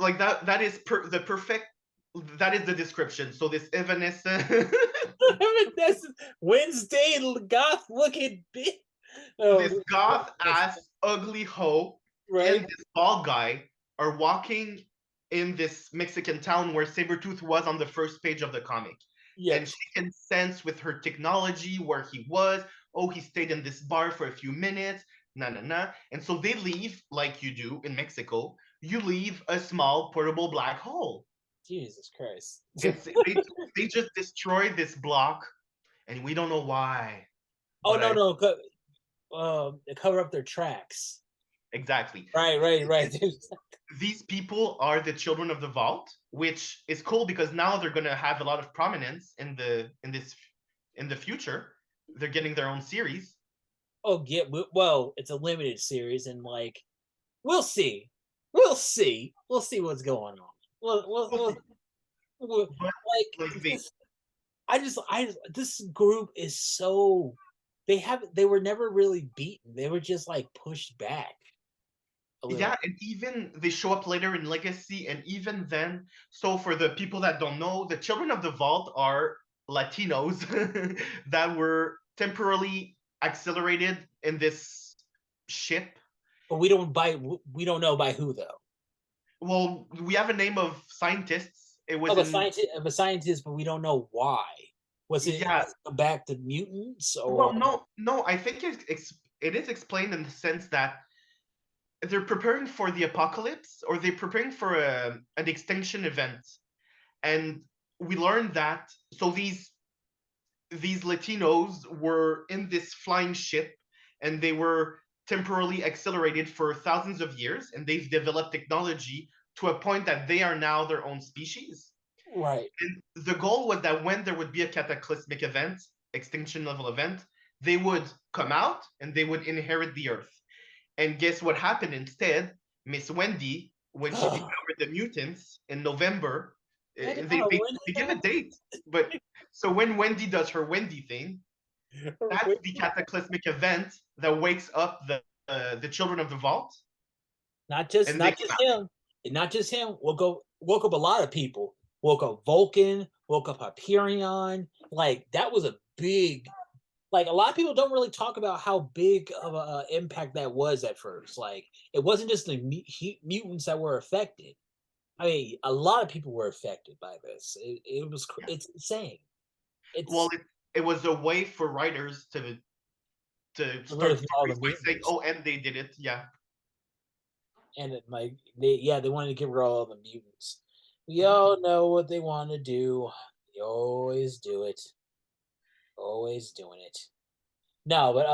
B: Like the perfect, that is the description. So this evanescent
A: Evanescence Wednesday goth looking bitch. Oh,
B: this goth ass ugly hoe and
A: right?
B: this bald guy are walking in this Mexican town where Sabretooth was on the first page of the comic. And
A: Yes.
B: she can sense with her technology where he was. Oh, he stayed in this bar for a few minutes. Na na na. And so they leave like you do in Mexico. You leave a small portable black hole.
A: Jesus Christ.
B: And they just destroyed this block, and we don't know why.
A: Oh
B: But
A: no
B: I
A: no, they cover up their tracks.
B: exactly
A: Right.
B: these people are the children of the vault, which is cool because now they're gonna have a lot of prominence in the future. They're getting their own series.
A: Oh yeah, well, it's a limited series, and like we'll see, we'll see what's going on.
B: We'll see. But like
A: Like this, this group is so they were never really beaten. They were just like pushed back a
B: yeah,
A: little.
B: and even they show up later in Legacy, and even then. So for the people that don't know, the children of the vault are Latinos that were temporarily accelerated in this ship.
A: But we don't know by who though.
B: Well, we have a name of scientists. It was in
A: Of a scientist, but we don't know why. Was it
B: yeah.
A: back to mutants
B: Well,
A: or
B: no. I think it is explained in the sense that they're preparing for the apocalypse, or they're preparing for an extinction event, and we learned that. So these Latinos were in this flying ship, and they were temporarily accelerated for thousands of years, and they've developed technology to a point that they are now their own species.
A: right?
B: And the goal was that when there would be a cataclysmic event, extinction level event, they would come out and they would inherit the earth. And guess what happened instead? Miss Wendy, when she discovered the mutants in November,
A: I don't know
B: they give a date. But so when Wendy does her Wendy thing, that's
A: when
B: the cataclysmic event that wakes up the children of the vault, and they
A: not just him, and not just him. Woke up a lot of people. Woke up Vulcan. Woke up Hyperion. Like that was a big. Like a lot of people don't really talk about how big of a impact that was at first. Like it wasn't just the mutants that were affected. I mean, a lot of people were affected by this. It's insane.
B: Well,
A: It's
B: it was a way for writers to
A: rid of
B: start
A: all the
B: stories by saying,
A: mutants,
B: "Oh, and they did it." Yeah.
A: and they wanted to get rid of all the mutants. We
B: Mhm.
A: all know what they want to do. They always do it. Always doing it. No, but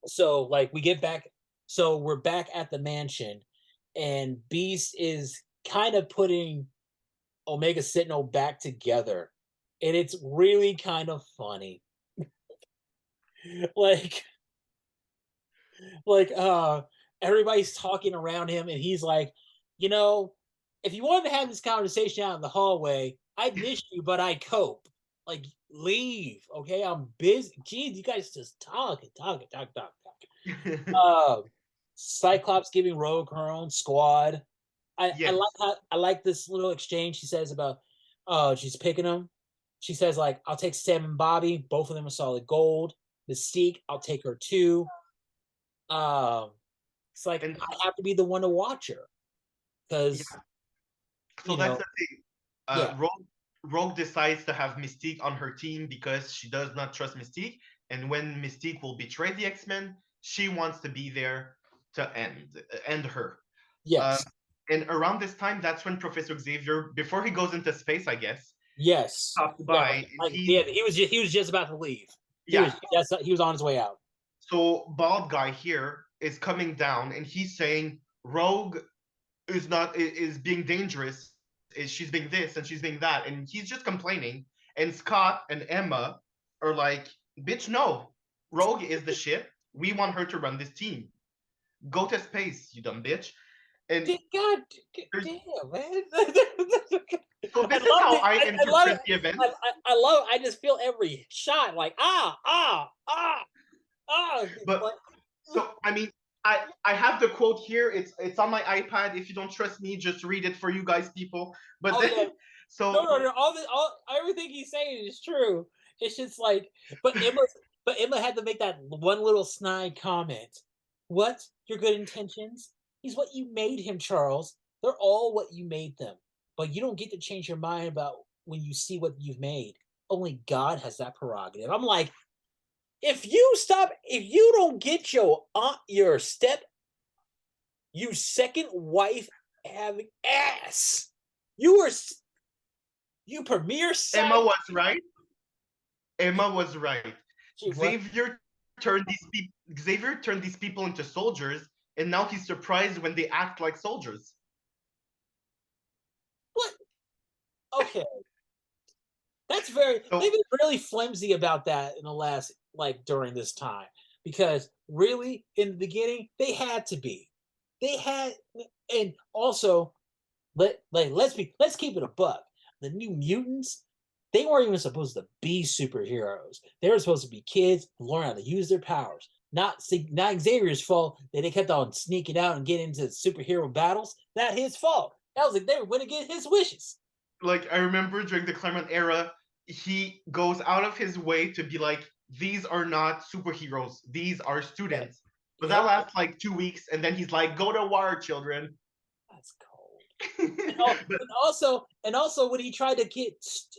A: so like we get back, so we're back at the mansion, and Beast is kind of putting Omega Sentinel back together, and it's really kind of funny. like like everybody's talking around him, and he's like, you know, if you wanted to have this conversation out in the hallway, I'd miss you, but I cope. Like, leave, okay? I'm busy. Geez, you guys just talk and talk and talk, talk, talk. Uh, Cyclops giving Rogue her own squad. I like
B: Yes.
A: how I like this little exchange she says about she's picking them. She says like I'll take Sam and Bobby, both of them are solid gold. Mystique, I'll take her too. Um, it's like
B: And
A: I have to be the one to watch her because
B: yeah, so
A: you
B: that's
A: know
B: the thing.
A: yeah
B: Rogue decides to have Mystique on her team because she does not trust Mystique, and when Mystique will betray the X-Men, she wants to be there to end her. Um,
A: yes
B: and around this time, that's when Professor Xavier, before he goes into space, I guess,
A: yes
B: stops
A: yeah
B: by, and
A: yeah
B: he's
A: he was just about to leave.
B: yeah.
A: He was on his way out.
B: So bald guy here is coming down, and he's saying Rogue is being dangerous. Is she's being this and she's being that, and he's just complaining. And Scott and Emma are like, "Bitch, no, Rogue is the shit. We want her to run this team. Go to space, you dumb bitch." And
A: God
B: there's
A: damn, man.
B: so
A: I
B: this is
A: love
B: how
A: it.
B: I
A: I love
B: interpret
A: it.
B: the events.
A: I love it. I just feel every shot like
B: But
A: like
B: so I mean, I have the quote here. It's on my iPad. If you don't trust me, just read it for you guys, people. But
A: oh
B: then
A: yeah.
B: so
A: No. All everything he's saying is true. It's just like but Emma had to make that one little snide comment. What? Your good intentions? He's what you made him, Charles. They're all what you made them. But you don't get to change your mind about when you see what you've made. Only God has that prerogative. I'm like, if you don't get your step, you second wife having ass, you were you premier
B: Emma
A: side.
B: was right. Emma was right.
A: What?
B: Xavier turned these people into soldiers, and now he's surprised when they act like soldiers.
A: What? Okay, they've
B: So
A: been really flimsy about that in the last like during this time because really in the beginning they had and also let's keep it a buck. The New Mutants, they weren't even supposed to be superheroes. They were supposed to be kids who learn how to use their powers. Not Xavier's fault that they kept on sneaking out and getting into superhero battles. Not his fault. That was like they were going to get his wishes.
B: like I remember during the Claremont era, he goes out of his way to be like, these are not superheroes, these are
A: Yeah.
B: students. But that
A: Yep.
B: lasts like 2 weeks, and then he's like, go to war, children.
A: That's cold.
B: But
A: And also when he tried to get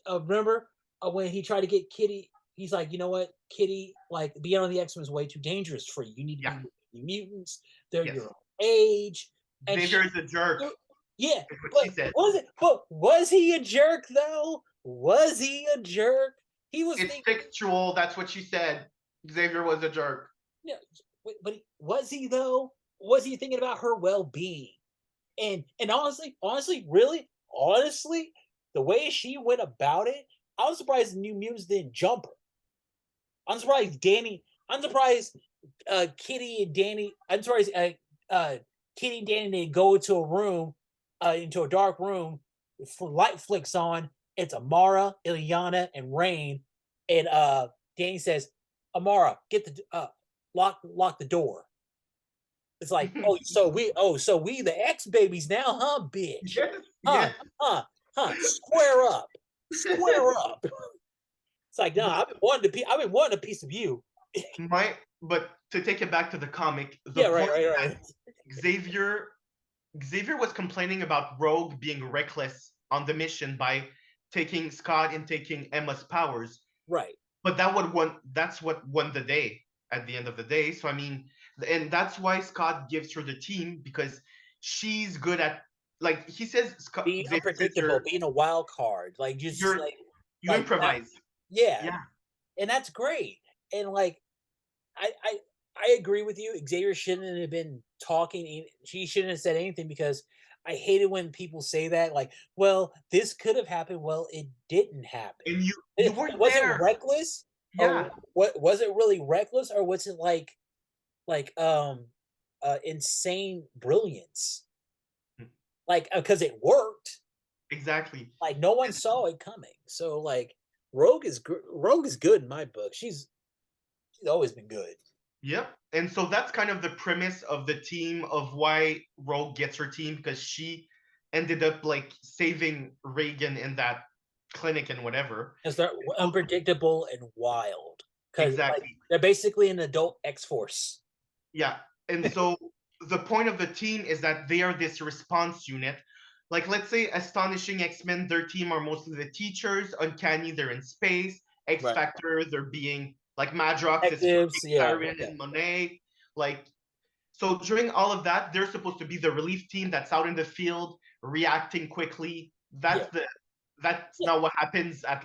A: remember when he tried to get Kitty, he's like, you know what, Kitty, like being on the X-Men is way too dangerous for you. You need to
B: yeah,
A: be with the mutants. They're
B: yes.
A: your own age. And
B: Xavier is a jerk,
A: yeah,
B: is what she
A: but
B: said.
A: was he a jerk though? Was he a jerk? He was
B: It's
A: thinking,
B: textual, that's what she said. Xavier was a jerk.
A: yeah, but was he though? Was he thinking about her well-being? And honestly, really, honestly, the way she went about it, I was surprised the New Mutants didn't jump her. I'm surprised Danny. I'm surprised Kitty and Danny. I'm surprised Kitty and Danny didn't go into a room, into a dark room. Light flicks on. It's Amara, Ileana, and Rain. And Danny says, "Amara, get the lock the door." It's like, so we the X babies now, huh, bitch?
B: Yes,
A: Huh,
B: yes.
A: Square up, square up. It's like, no,
B: But
A: I've been wanting a piece of you.
B: but to take it back to the comic, the
A: Yeah,
B: point
A: right.
B: Xavier Xavier was complaining about Rogue being reckless on the mission by taking Scott and taking Emma's powers,
A: Right.
B: but that's what won the day at the end of the day. So I mean, and that's why Scott gives her the team because she's good at, like he says, Scott
A: Being
B: Xavier says
A: unpredictable, being a wild card, like just
B: you're you
A: like that.
B: improvise.
A: Yeah,
B: Yeah.
A: and that's great. And like I I I agree with you. Xavier shouldn't have been talking. She shouldn't have said anything because I hate it when people say that. Like, well, this could have happened. Well, it didn't happen.
B: And you
A: It
B: weren't
A: was it
B: there.
A: reckless, or
B: Yeah.
A: what? Was it really reckless, or was it like insane brilliance? Like because it worked.
B: Exactly.
A: Like no one saw it coming. So like Rogue is good in my book. She's always been good.
B: Yep. And so that's kind of the premise of the team of why Rogue gets her team because she ended up like saving Reagan in that clinic and whatever.
A: Because they're
B: So,
A: unpredictable and wild. Because like
B: exactly.
A: they're basically an adult X Force.
B: Yeah. And so the point of the team is that they are this response unit. Like, let's say Astonishing X Men, their team are mostly the teachers. Uncanny, they're in space. X
A: Right.
B: Factor, they're being like Madrox is
A: Detectives,
B: fucking
A: yeah,
B: Siren
A: yeah,
B: and Monet. Like, so during all of that, they're supposed to be the relief team that's out in the field, reacting quickly.
A: yeah.
B: That's
A: Yeah.
B: not what happens at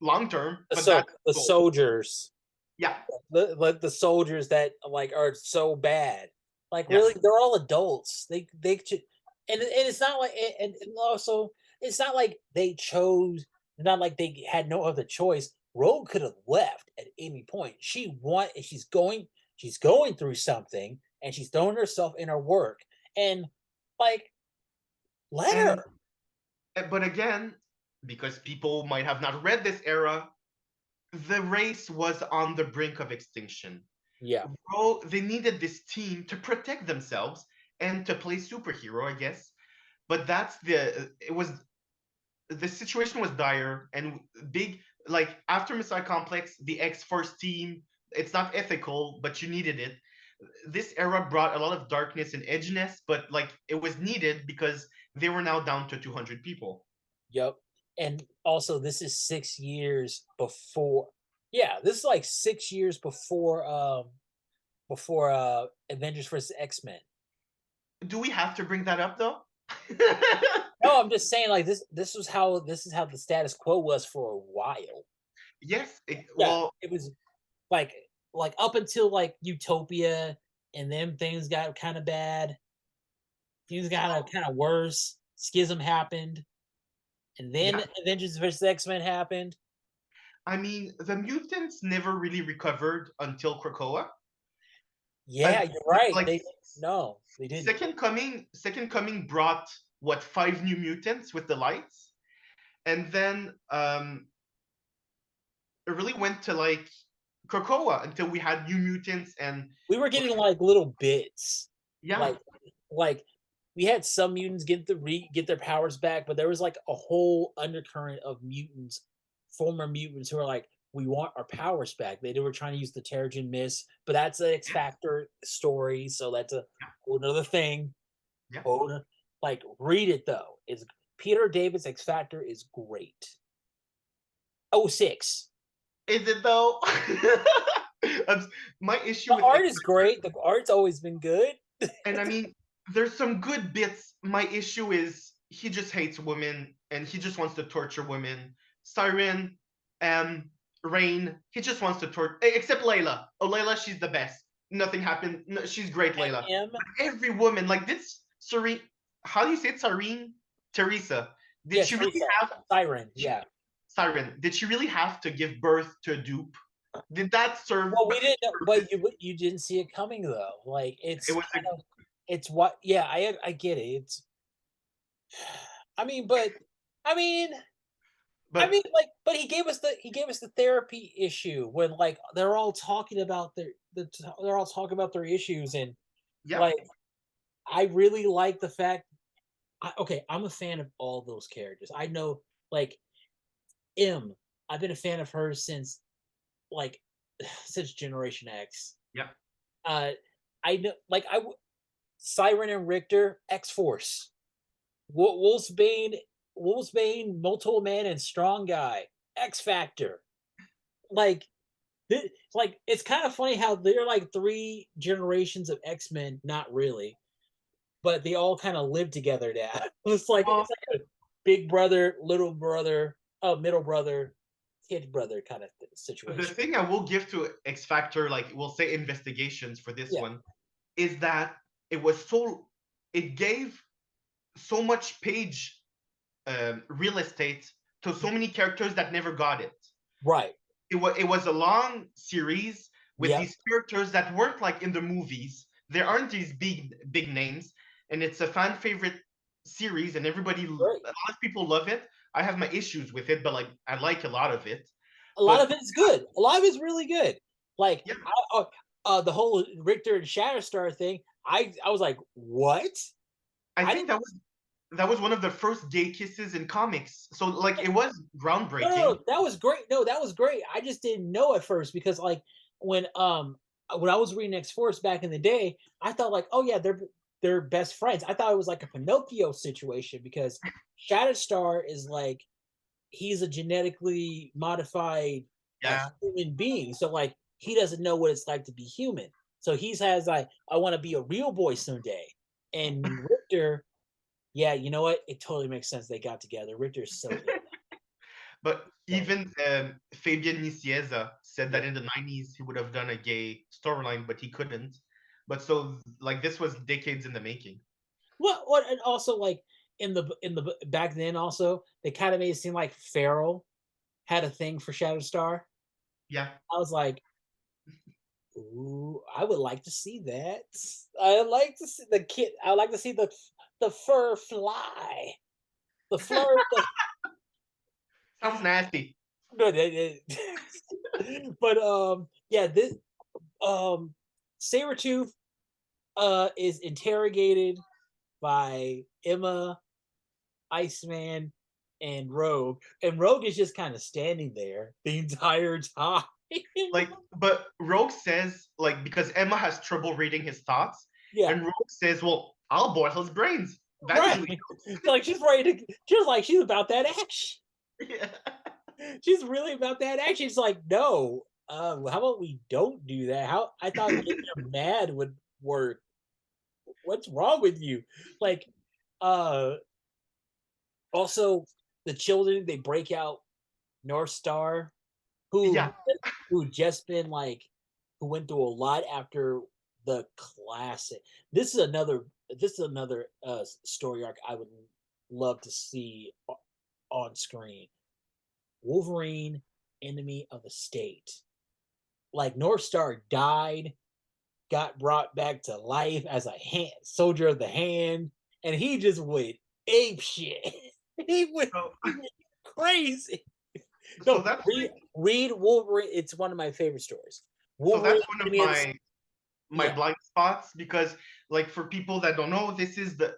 B: long term, but
A: So
B: that's
A: the
B: the goal.
A: soldiers,
B: Yeah,
A: the soldiers that like are so bad, like
B: yeah.
A: really, they're all adults. They should, and it's not like and also it's not like they chose. Not like they had no other choice. Rogue could have left at any point. She's going through something, and she's throwing herself in her work, and like let
B: And
A: her.
B: but again, because people might have not read this era, the race was on the brink of extinction.
A: Yeah,
B: They needed this team to protect themselves and to play superhero, I guess. But that's it was the situation was dire and big. Like after Messiah Complex, the X Force team, it's not ethical, but you needed it. This era brought a lot of darkness and edginess, but like it was needed because they were now down to 200 people.
A: yep. And also, this is 6 years before. Yeah, this is like 6 years before Avengers versus X Men.
B: Do we have to bring that up though?
A: No, I'm just saying like this is how the status quo was for a while.
B: Yes.
A: Yeah,
B: Well,
A: it was like up until like Utopia, and then things got kind of bad. Things got kind of worse. Schism happened, and then
B: yeah.
A: Avengers versus X Men happened.
B: I mean, the mutants never really recovered until Krakoa.
A: Yeah, you're right.
B: Like
A: They no, they didn't.
B: Second Coming brought what 5 new mutants with the lights, and then it really went to like Krakoa until we had New Mutants and
A: We were
B: like
A: getting like little bits,
B: yeah,
A: like like we had some mutants get their powers back, but there was like a whole undercurrent of mutants, former mutants who are like, we want our powers back. They were trying to use the Terrigen Mist, but that's an X
B: yes,
A: Factor story, so that's a whole another thing.
B: yeah.
A: Like read it though. It's Peter David's X Factor is great. Oh six.
B: Is it though? My issue
A: The
B: with
A: art is great. The art's always been good.
B: and I mean, there's some good bits. My issue is he just hates women and he just wants to torture women. Siren, Rain, he just wants to torture. Except Layla. Oh, Layla, she's the best. Nothing happened. No, she's great,
A: And
B: Layla.
A: him,
B: But every woman, like this, Serene. How do you say it, Serene? Teresa. Did
A: yeah,
B: she really
A: Teresa,
B: have?
A: Siren,
B: She,
A: yeah.
B: Siren. Did she really have to give birth to a dupe? Did that serve?
A: Well, we didn't know, but you didn't see it coming though. Like
B: It
A: it's
B: was a,
A: kind of it's what yeah, I get it. It's I mean, but I mean
B: but
A: like but he gave us the therapy issue when like they're all talking about they're all talking about their issues, and
B: yeah.
A: like I really like the fact okay, I'm a fan of all those characters. I know like M, I've been a fan of her since like since Generation X.
B: Yeah.
A: Uh I know like Siren and Richter, X Force. Wolfsbane, Multiple Man, and Strong Guy, X Factor. Like, like it's kind of funny how they're like three generations of X Men. Not really, but they all kind of live together now.
B: Well,
A: It's like a big brother, little brother, middle brother, kid brother kind of
B: the
A: situation.
B: thing I will give to X Factor, like we'll say investigations for this
A: Yeah,
B: one, is that it was so it gave so much page real estate to so many characters that never got it.
A: right.
B: It was a long series with
A: Yep.
B: these characters that weren't like in the movies. There aren't these big names, and it's a fan favorite series, and a
A: Great.
B: lot of people love it. I have my issues with it, but like I like a lot of it.
A: A lot
B: But
A: of it's good. A lot of it's really good. Like
B: yeah,
A: the whole Richter and Shatterstar thing. I was like, what?
B: I
A: I
B: think
A: didn't.
B: that was one of the first gay kisses in comics. So like it was
A: No, no,
B: groundbreaking.
A: no, that was great. No, that was great. I just didn't know at first because like when um when I was reading X Force back in the day, I thought like, oh yeah, they're best friends. I thought it was like a Pinocchio situation because Shatterstar is like he's a genetically modified
B: Yeah.
A: human being. So like he doesn't know what it's like to be human. So he's has like I want to be a real boy someday. And Richter, yeah, you know what? It totally makes sense they got together. Richter's so good.
B: But
A: So
B: even Fabian Nicieza said
A: yeah.
B: that in the 90s he would have done a gay storyline, but he couldn't. But so like this was decades in the making.
A: Well, what and also like in the back then also they kind of made it seem like Farrell had a thing for Shatterstar.
B: Yeah.
A: I was like, ooh, I would like to see that. I like to see the kid. I like to see the fur fly. The fleur.
B: Sounds nasty.
A: No, but yeah, this um, Sabretooth is interrogated by Emma, Iceman, and Rogue, and Rogue is just kind of standing there the entire time.
B: Like, but Rogue says, like, because Emma has trouble reading his thoughts,
A: Yeah,
B: and Rogue says, well, I'll boil his brains. That
A: right.
B: usually
A: Like she's ready to, just like she's about that action.
B: yeah.
A: She's really about that action. She's like, no, how about we don't do that? How I thought getting her mad would work. What's wrong with you? Like, uh, also the children they break out North Star, who
B: Yeah.
A: who just been like who went through a lot after the classic. This is another story arc I would love to see on screen. Wolverine, enemy of the state. Like North Star died, got brought back to life as a soldier of the hand, and he just went ape shit.
B: So,
A: He went crazy.
B: so
A: No,
B: that's
A: read Wolverine. It's one of my favorite stories.
B: so
A: Wolverine,
B: that's one of
A: enemy of the
B: my
A: yeah,
B: blind spots because like for people that don't know, this is the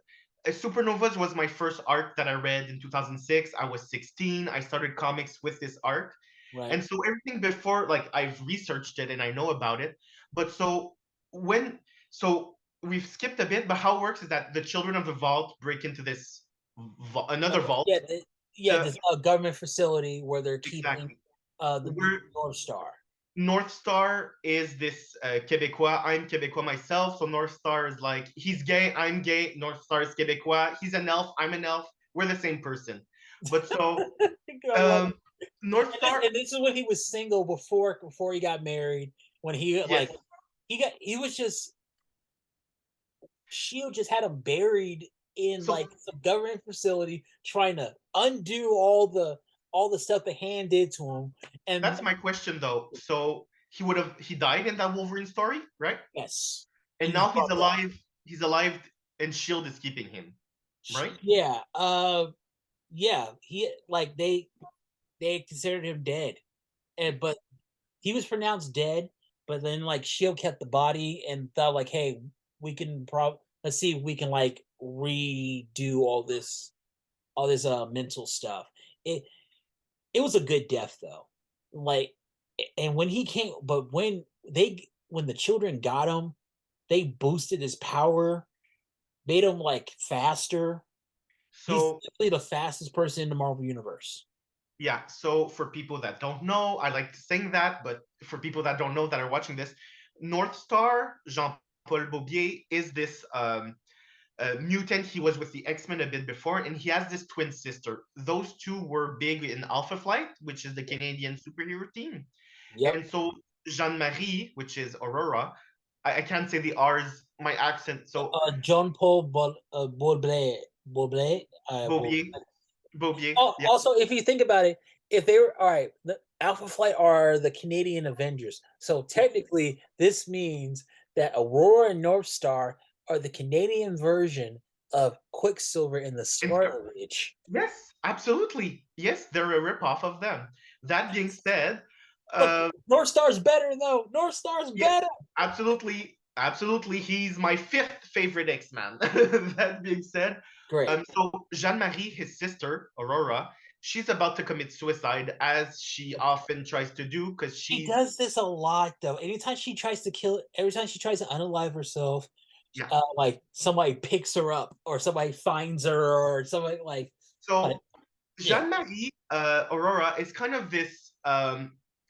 B: Supernovas was my first arc that I read in 2006. I was 16. I started comics with this arc.
A: right.
B: And so everything before, like I've researched it and I know about it. But when so we've skipped a bit, but how it works is that the children of the vault break into this another vault.
A: Yeah, yeah.
B: The
A: This government facility where they're keeping
B: exactly
A: the
B: where
A: North Star.
B: North Star is this Québécois. I'm Québécois myself, so North Star is like he's gay. I'm gay. North Star is Québécois. He's an elf. I'm an elf. We're the same person. But so
A: I love
B: um, North Star,
A: and this is when he was single before he got married. When he
B: yes.
A: like he was just Shield just had him buried in
B: So
A: like some government facility, trying to undo all the stuff the hand did to him. And
B: that's my question though. So he died in that Wolverine story, right?
A: yes,
B: And
A: he's
B: now he's
A: fucked up.
B: alive. He's alive, and Shield is keeping him, right?
A: Yeah, yeah. He like they considered him dead, and but he was pronounced dead. But then like Shield kept the body and thought like, hey, we can let's see if we can like redo all this mental stuff. It was a good death though. Like, and when he came, but when the children got him, they boosted his power. made him like faster. He's
B: So
A: definitely the fastest person in the Marvel universe.
B: yeah, so for people that don't know, I like to sing that, but for people that don't know that are watching this, North Star, Jean-Paul Beaubier, is this mutant. He was with the X-Men a bit before, and he has this twin sister. Those two were big in Alpha Flight, which is the Canadian superhero team.
A: Yep.
B: And so Jean-Marie, which is Aurora, I can't say the R's, my accent. So
A: John Paul Beaublet. Beaublet.
B: Beaubier, Beaubier, yeah.
A: Also, if you think about it, if they were all right, the Alpha Flight are the Canadian Avengers. So technically, this means that Aurora and North Star are the Canadian version of Quicksilver in the
B: And
A: Scarlet Witch.
B: yes, absolutely. Yes, they're a rip-off of them. That being said,
A: But
B: uh,
A: North Star's better though. North Star's
B: yeah,
A: better.
B: absolutely, absolutely. He's my fifth favorite X-Man. That being said,
A: Great.
B: so Jean-Marie, his sister, Aurora, she's about to commit suicide as she often tries to do because
A: She
B: she's
A: does this a lot though. Anytime she tries to kill, every time she tries to unalive herself,
B: yeah.
A: like somebody picks her up or somebody finds her or somebody like
B: So
A: yeah,
B: Jean-Marie Aurora is kind of this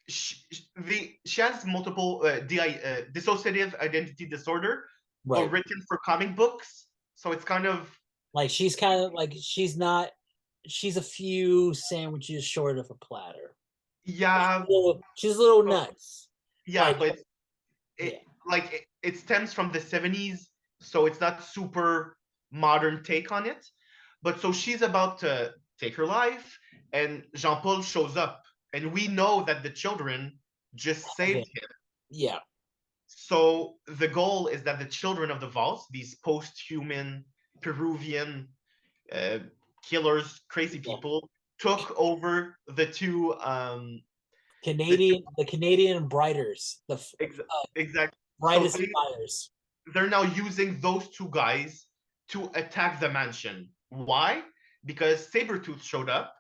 B: she has multiple dissociative identity disorder, but
A: right.
B: written for comic books. So it's kind of
A: Like she's kind of like she's not. She's a few sandwiches short of a platter.
B: yeah,
A: She's a little
B: but,
A: nuts.
B: yeah,
A: Like
B: but
A: yeah,
B: it stems from the 70s, so it's not super modern take on it. But so she's about to take her life, and Jean-Paul shows up, and we know that the children just
A: okay,
B: saved him.
A: yeah.
B: So the goal is that the children of the vaults, these post-human Peruvian uh, killers, crazy
A: Yeah.
B: people, took over the two
A: The Canadian Brighters, the
B: exact. So
A: brightest fires.
B: they're now using those two guys to attack the mansion. Why? Because Sabretooth showed up,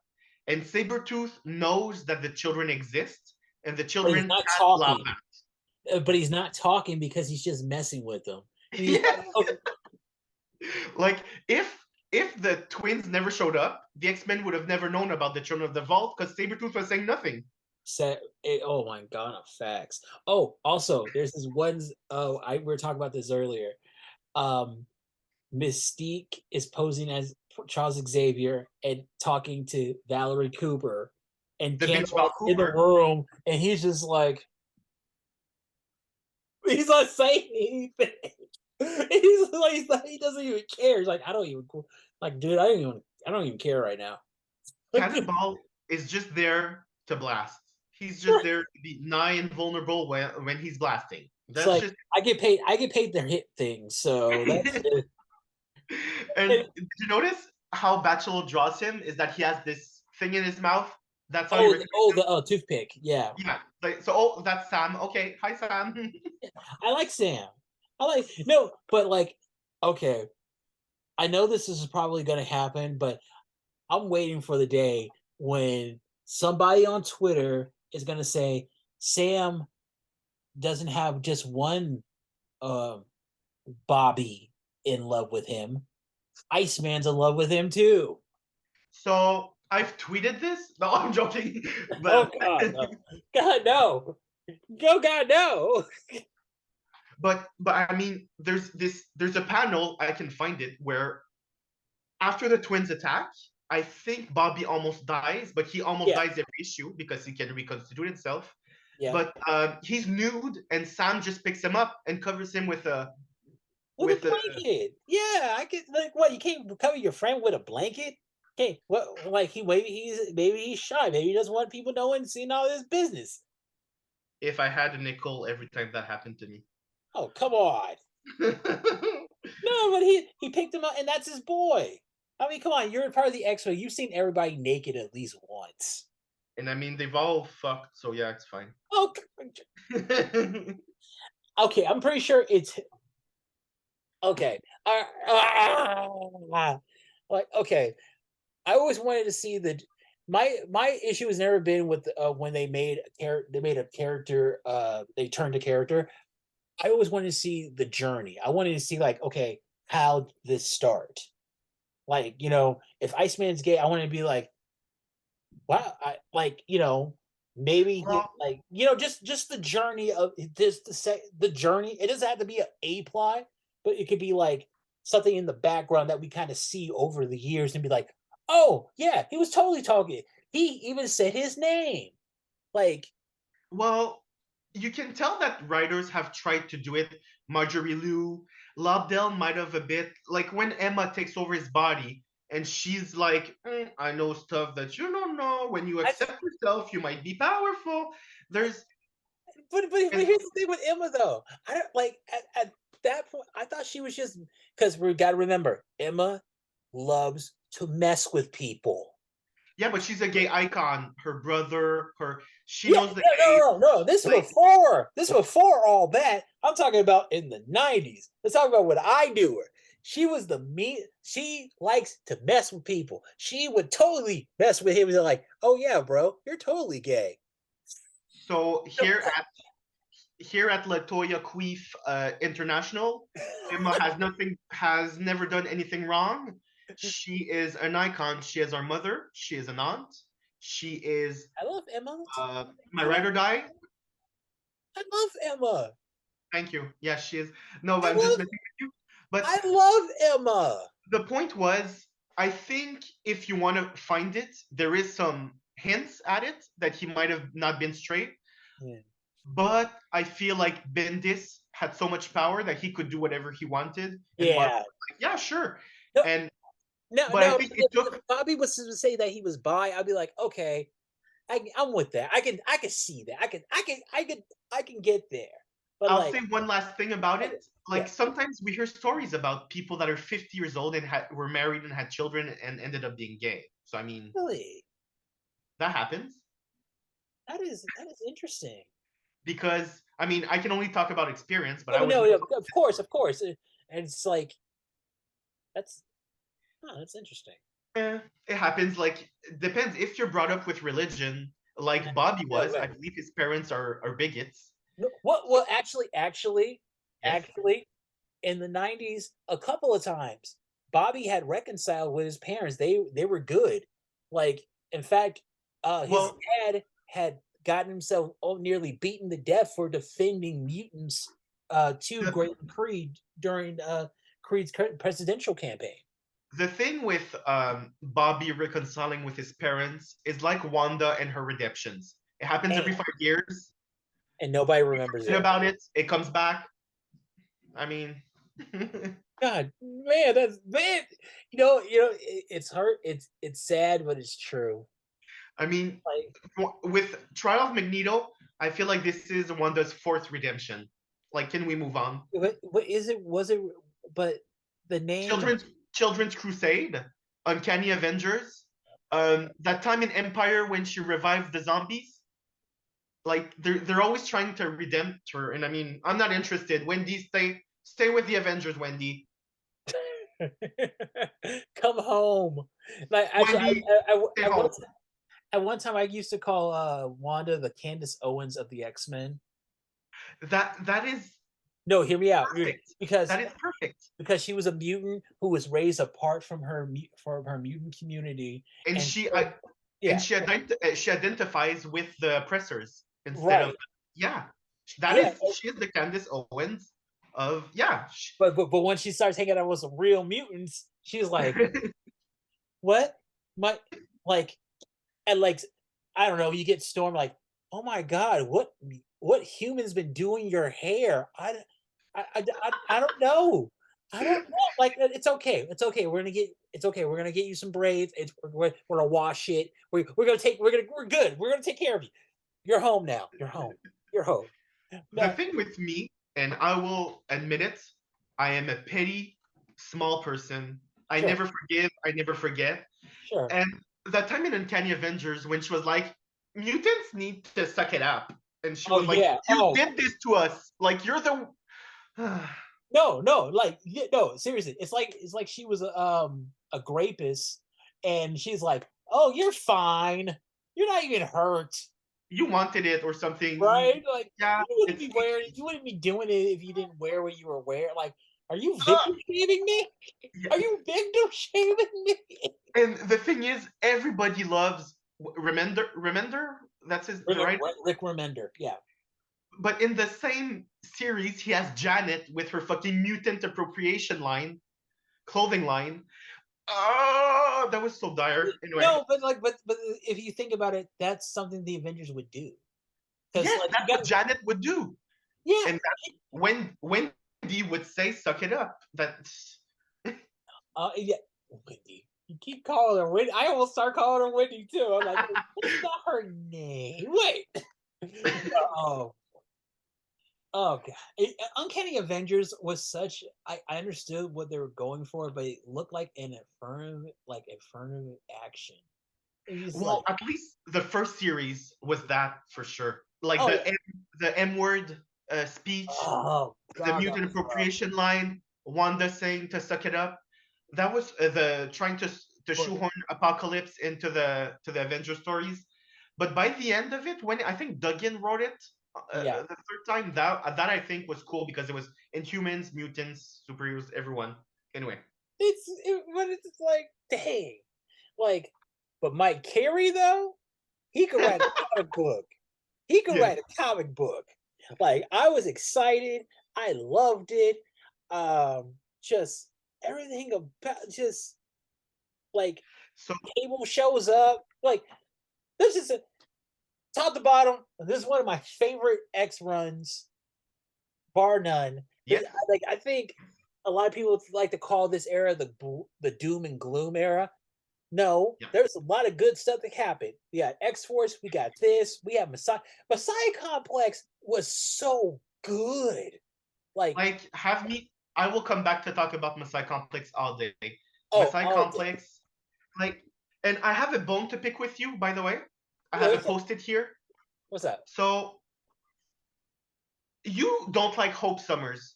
B: and Sabretooth knows that the children exist, and the
A: But he's
B: children
A: not
B: can't allow
A: talking. But he's not talking because he's just messing with them.
B: that.
A: And he's like,
B: Yes.
A: oh,
B: Like if the twins never showed up, the X-Men would have never known about the children of the vault because Sabretooth was saying nothing.
A: oh my god, facts. Oh, also, there's this one. Oh, we were talking about this earlier. Um, Mystique is posing as Charles Xavier and talking to Valerie Cooper, and
B: The bitch
A: Cannibal
B: Val
A: in the
B: Cooper.
A: room, and he's just like, he's not saying anything. He doesn't even care. He's like, I don't even like, dude, I don't even care right now.
B: Cannonball is just there to blast. He's just there to be nigh invulnerable when he's blasting.
A: It's
B: That's
A: like
B: just
A: I get paid to hit things, so that's it.
B: and did you notice how Bachelor draws him? Is that he has this thing in his mouth? That's how you recognize him.
A: The toothpick. Yeah,
B: Yeah. Like so. Oh, that's Sam. Okay. Hi, Sam.
A: I like Sam. I like no, but like, okay, I know this is probably going to happen, but I'm waiting for the day when somebody on Twitter is going to say Sam doesn't have just one uh, Bobby in love with him. Iceman's in love with him too.
B: So I've tweeted this. No, I'm joking.
A: Oh
B: But
A: God, no. God no, go God no.
B: but I mean, there's a panel I can find it where after the twins attack, I think Bobby almost dies, but he almost
A: Yeah,
B: dies every issue because he can reconstitute himself.
A: yeah.
B: But he's nude, and Sam just picks him up and covers him with a
A: With a
B: with a.
A: blanket. Yeah, I get like what you can't cover your friend with a blanket. Okay, what like maybe he's shy. Maybe he doesn't want people knowing seeing all this business.
B: If I had a nickel every time that happened to me.
A: Oh come on. No, but he picked him up, and that's his boy. I mean, come on, you're part of the X-Men. You've seen everybody naked at least once.
B: And I mean, they've all fucked, so yeah, it's fine.
A: Oh, okay. I'm pretty sure it's okay. Like okay, I always wanted to see the my issue has never been with when they made a character they turned a character. I always wanted to see the journey. I wanted to see like okay, how this start. Like, if Iceman's gay, I want to be like, wow, maybe
B: Well,
A: just the journey of this, the journey. It doesn't have to be a plot, but it could be like something in the background that we kind of see over the years and be like, oh yeah, he was totally talking. He even said his name. Like,
B: well, you can tell that writers have tried to do it. Marjorie Liu, Lobdell might have a bit like when Emma takes over his body and she's like, I know stuff that you don't know. When you
A: I,
B: accept yourself, you might be powerful. There's
A: but
B: and
A: here's the thing with Emma though. I don't like at that point. I thought she was just because we got to remember Emma loves to mess with people.
B: yeah, but she's a gay icon. Her brother, her she
A: Yeah,
B: knows the
A: no,
B: gay
A: no, no, no. This is
B: like
A: before. This is before all that. I'm talking about in the '90s. Let's talk about what I do her. She was the me. She likes to mess with people. She would totally mess with him. And they're like, "Oh yeah, bro, you're totally gay."
B: so
A: No,
B: here at Latoya Queef International, Emma has never done anything wrong. She is an icon. She is our mother. She is an aunt. She is
A: I love Emma.
B: my
A: I love.
B: ride or die.
A: I love Emma.
B: Thank you. Yes, she is. No, but
A: I
B: I'm just
A: love.
B: messing with you. But
A: I love Emma.
B: the point was, I think if you want to find it, there is some hints at it that he might have not been straight.
A: Yeah.
B: But I feel like Bendis had so much power that he could do whatever he wanted, and Marvel
A: Yeah.
B: was like, yeah, sure.
A: No,
B: And
A: no,
B: but I
A: no.
B: think it
A: If
B: took
A: Bobby was to say that he was bi, I'd be like, okay, I'm with that. I can see that. I can get there. But
B: I'll
A: like,
B: say one last thing about
A: okay,
B: it.
A: yeah,
B: Like sometimes we hear stories about people that are 50 years old and were married and had children and ended up being gay. So I mean,
A: really,
B: that happens
A: that is interesting.
B: because I mean, I can only talk about experience, but I
A: No,
B: was
A: no, no, of course, and it's like that's that's interesting.
B: it happens. Like it depends if you're brought up with religion, like Bobby
A: No,
B: was. I
A: right.
B: believe his parents are bigots.
A: No, what? Well,
B: Yes.
A: actually, in the '90s, a couple of times, Bobby had reconciled with his parents. They were good. Like, in fact, his
B: Well,
A: dad had gotten himself nearly beaten to death for defending mutants to
B: the
A: Great Creed during Creed's presidential campaign.
B: the thing with Bobby reconciling with his parents is like Wanda and her redemptions. It happens
A: And
B: every 5 years.
A: and nobody remembers
B: Forget
A: it.
B: about it. It comes back. I mean,
A: God, man, that's man. It's hurt. It's sad, but it's true.
B: I mean,
A: Like,
B: with Trial of Magneto, I feel like this is Wanda's fourth redemption. Like, can we move on?
A: what is it? Was it? But the name.
B: Children's Crusade, Uncanny Avengers, that time in Empire when she revived the zombies. Like they're always trying to redeem her, and I mean, I'm not interested. Wendy, stay with the Avengers, Wendy.
A: Come home. Like actually,
B: Wendy, stay
A: I
B: home.
A: once at one time I used to call Wanda the Candace Owens of the X-Men.
B: That is
A: No, hear me out.
B: perfect.
A: Because
B: That is perfect.
A: she was a mutant who was raised apart from her mutant community,
B: And
A: and
B: she
A: so,
B: I, and
A: yeah,
B: she identifies with the oppressors instead of
A: right,
B: yeah.
A: yeah.
B: She is the Candace Owens of yeah.
A: But when she starts hanging out with some real mutants, she's like, "What? My like?" And like, I don't know. You get Storm like, "Oh my god, what human's been doing your hair?" I don't know. I don't know. Like, it's okay. It's okay. It's okay. We're gonna get you some braids. We're gonna wash it. We're good. We're gonna take care of you. You're home now. You're home. You're home.
B: The
A: No,
B: thing with me, and I will admit it, I am a petty, small person. I
A: sure,
B: never forgive, I never forget.
A: sure.
B: And that time in Uncanny Avengers when she was like, mutants need to suck it up. And she
A: Oh
B: was like,
A: yeah.
B: you
A: Oh
B: did this to us. Like you're the
A: no, no. Like, yeah, no. Seriously, it's like she was a rapist, and she's like, "Oh, you're fine. You're not even hurt."
B: you wanted it or something.
A: right? Like
B: Yeah,
A: wouldn't be wearing, you wouldn't be doing it if you didn't wear what you were wearing. Like, are you
B: uh,
A: victim shaming me?
B: yeah.
A: Are you victim shaming me?
B: And the thing is, everybody loves Remender. That's his the right.
A: Rick Remender, yeah.
B: But in the same series, he has Janet with her fucking mutant appropriation line, clothing line. Oh, that was so dire. Anyway,
A: No, but like, but if you think about it, that's something the Avengers would do because
B: yes,
A: like you
B: that's what
A: got,
B: Janet would do,
A: yeah.
B: and that's when Wendy would say, "Suck it up." That's
A: Yeah, Wendy. You keep calling her Wendy. I almost start calling her Wendy too. I'm like, that's not her name. Wait. Oh, oh god. Uncanny Avengers was such. I understood what they were going for, but it looked like affirmative action. It was
B: well,
A: like,
B: at least the first series was that for sure. Like
A: oh yeah.
B: the M word speech,
A: Oh
B: the
A: god, that
B: mutant
A: was rough.
B: appropriation line, Wanda saying to suck it up. That was the trying to
A: But
B: shoehorn Apocalypse into the Avenger stories. But by the end of it, when I think Duggan wrote it
A: yeah,
B: the third time, that I think was cool because it was Inhumans, mutants, superheroes, everyone. Anyway,
A: but it's like, dang, like, but Mike Carey though, he could write a comic book. He could
B: yes.
A: write a comic book. Like I was excited. I loved it. Just everything about just like
B: So
A: Cable shows up. Like this is a top to bottom. This is one of my favorite X runs, bar none.
B: yes,
A: Like I think a lot of people like to call this era the doom and gloom era. No,
B: yeah.
A: there's a lot of good stuff that happened. We got X Force, we got this, we have Messiah. Messiah Complex was so good. Like,
B: Like have me. I will come back to talk about Masai Complex all day.
A: oh,
B: Masai
A: all day.
B: Complex, like, and I have a bone to pick with you. By the way, I
A: Okay,
B: have it posted here.
A: what's that?
B: So you don't like Hope Summers.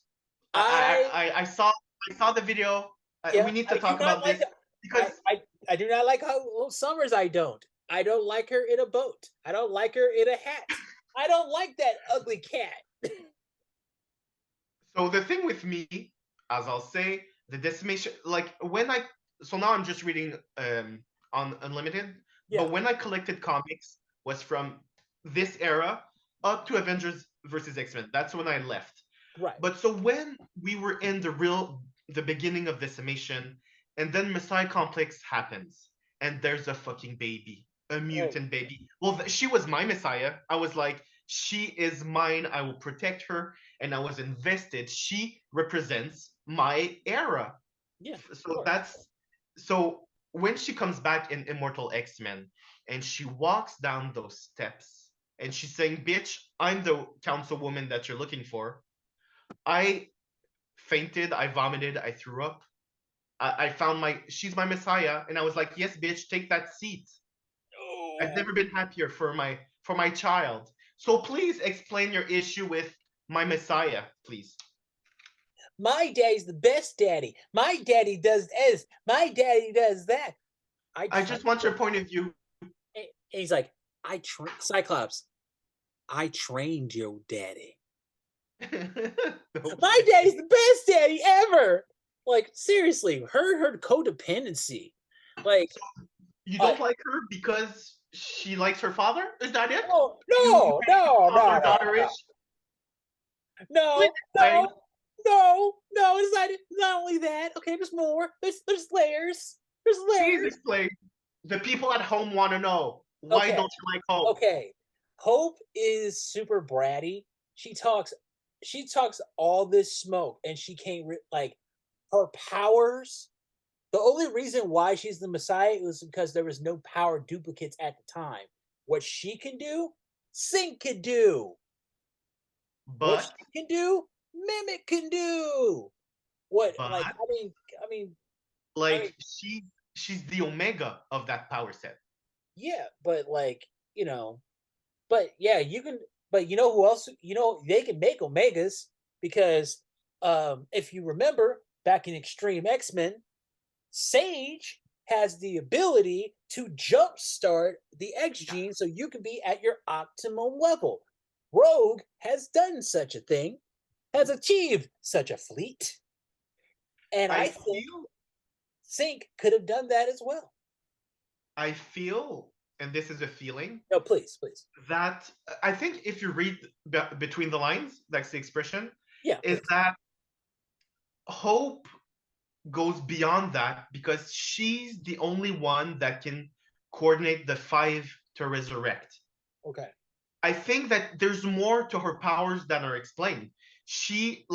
A: I
B: I saw the video.
A: Yeah,
B: We need to
A: I do
B: talk
A: not
B: about
A: like
B: this because
A: I do not like how Summers. I don't. I don't like her in a boat. I don't like her in a hat. I don't like that ugly cat.
B: so the thing with me, as I'll say, the decimation. Like when I so now I'm just reading on Unlimited,
A: Yeah,
B: but when I collected comics was from this era up to Avengers versus X-Men. That's when I left.
A: right.
B: But so when we were in the beginning of decimation, and then Messiah Complex happens, and there's a fucking baby, a
A: Oh,
B: mutant baby. Well, she was my Messiah. I was like, she is mine. I will protect her, and I was invested. She represents my era.
A: yeah, of
B: So
A: course.
B: that's so when she comes back in Immortal X-Men, and she walks down those steps, and she's saying, "Bitch, I'm the councilwoman that you're looking for." I fainted, I vomited, I threw up. I found she's my messiah, and I was like, yes, bitch, take that seat. I've
A: Oh,
B: never been happier for my child. So please explain your issue with my messiah, please.
A: my daddy's the best daddy. My daddy does this. My daddy does that. I
B: I
A: trained
B: just want your
A: him.
B: point of view.
A: And he's like, Cyclops. I trained your daddy. My
B: Okay.
A: daddy's the best daddy ever. Like seriously, her codependency. Like,
B: You
A: uh,
B: don't like her because she likes her father? Is that it?
A: no,
B: You
A: no,
B: hate
A: no,
B: father
A: no, no,
B: daughter ish? Please
A: no,
B: explain.
A: no, no, no. It's not only that. Okay, there's more. There's layers. There's
B: Please
A: layers.
B: explain. The people at home want to know. Why
A: Okay,
B: don't you like Hope?
A: okay. Hope is super bratty. She talks. She talks all this smoke, and she can't like her powers. The only reason why she's the Messiah was because there was no power duplicates at the time. What she can do, Sync can do. What she
B: But
A: can do, Mimic can do. What,
B: but
A: like, I mean, I mean,
B: like she's the omega of that power set.
A: yeah, but like, but yeah, you can. But you know who else? They can make Omegas because, if you remember back in Extreme X Men, Sage has the ability to jumpstart the X
B: Yeah,
A: gene so you can be at your optimum level. Rogue has done such a thing, has achieved such a feat, and
B: I
A: I think
B: feel
A: Sync could have done that as well.
B: I feel, and this is a feeling
A: No, please, please.
B: that I think if you read between the lines, that's the expression,
A: Yeah,
B: is
A: please.
B: that Hope goes beyond that because she's the only one that can coordinate the five to resurrect.
A: Okay.
B: I think that there's more to her powers than are explained. She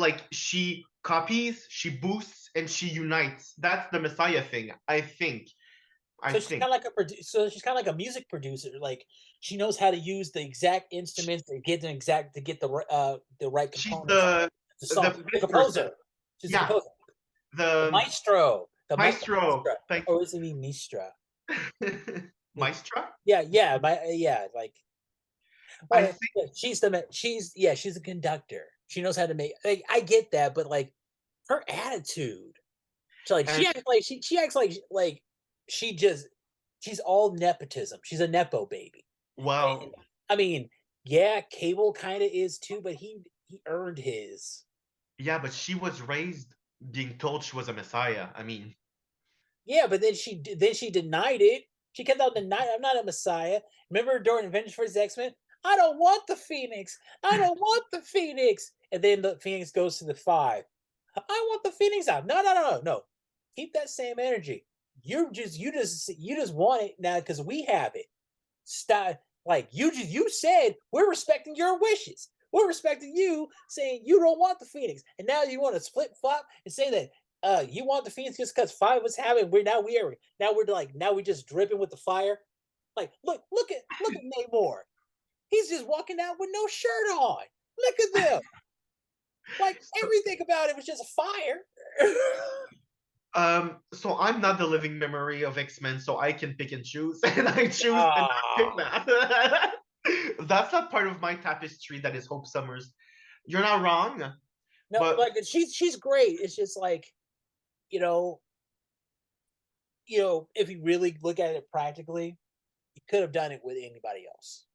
B: copies, she boosts, and she unites. That's the Messiah thing. I think. I
A: So she's
B: think
A: kind of like so she's kind of like a music producer. Like she knows how to use the exact instruments to get the right
B: she's
A: components.
B: the
A: The
B: the
A: song, the
B: fifth person.
A: composer. She's the
B: Yeah,
A: composer, the
B: the
A: maestro, the
B: maestro.
A: maestra,
B: Thank
A: or is it mean maestra?
B: you. Maestra.
A: Yeah, yeah, yeah. Like,
B: I
A: well,
B: think,
A: yeah, she's a conductor. She knows how to make. Like, I get that, but like her attitude. So like
B: and
A: she acts like she just she's all nepotism. She's a nepo baby. And
B: well,
A: I mean, yeah, Cable kind of is too, but he earned his.
B: yeah, but she was raised being told she was a Messiah. I mean,
A: Yeah, but then she denied it. She kept on denying, I'm not a Messiah. Remember during Avengers vs. X-Men? I don't want the Phoenix. I don't want the Phoenix. And then the Phoenix goes to the five. I want the Phoenix out. No, no, no, no, no. Keep that same energy. You just want it now because we have it. Stop. Like you said we're respecting your wishes. We're respecting you saying you don't want the Phoenix, and now you want to split flop and say that you want the Phoenix just because five was having. Now we're just dripping with the fire. Like look at Namor. He's just walking out with no shirt on. Look at them. Like
B: so,
A: everything about it was just a fire.
B: so I'm not the living memory of X-Men, so I can pick and choose, and I choose and I pick
A: Ah,
B: that. That's not part of my tapestry. That is Hope Summers. You're not wrong,
A: no,
B: but
A: like she's great. It's just like you know, if you really look at it practically, you could have done it with anybody else.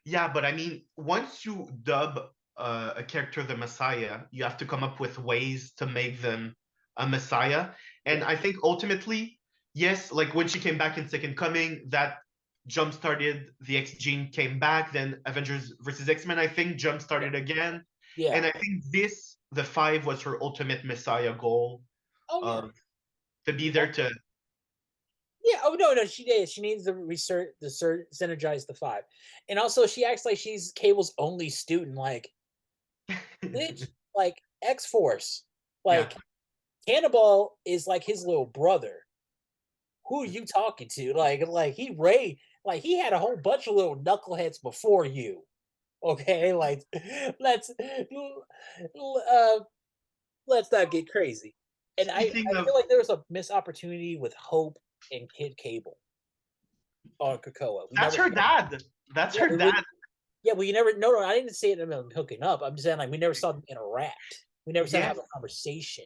B: yeah, but I mean, once you dub a character the Messiah, you have to come up with ways to make them a Messiah. And
A: Yeah,
B: I think ultimately, yes, like when she came back in Second Coming, that jump started the X gene came back. Then Avengers versus X-Men, I think, jump
A: yeah,
B: started again.
A: yeah.
B: And I think this, the five, was her ultimate Messiah goal
A: Oh yeah,
B: of to be
A: oh
B: there to.
A: yeah. Oh no, no, she did. She needs to synergize the five, and also she acts like she's Cable's only student. Like bitch, like X Force,
B: Yeah.
A: like Cannonball is like his little brother. Who are you talking to? Like he had a whole bunch of little knuckleheads before you. Okay, like let's let's not get crazy. And
B: Speaking
A: I
B: of,
A: feel like there's a missed opportunity with Hope and Kid Cable on Krakoa. We
B: that's
A: never
B: her
A: saw.
B: dad. That's
A: Yeah,
B: her dad.
A: yeah, we never. No, no, I didn't say it them hooking up. I'm just saying like we never saw them interact. We never saw them have
B: Yes.
A: a conversation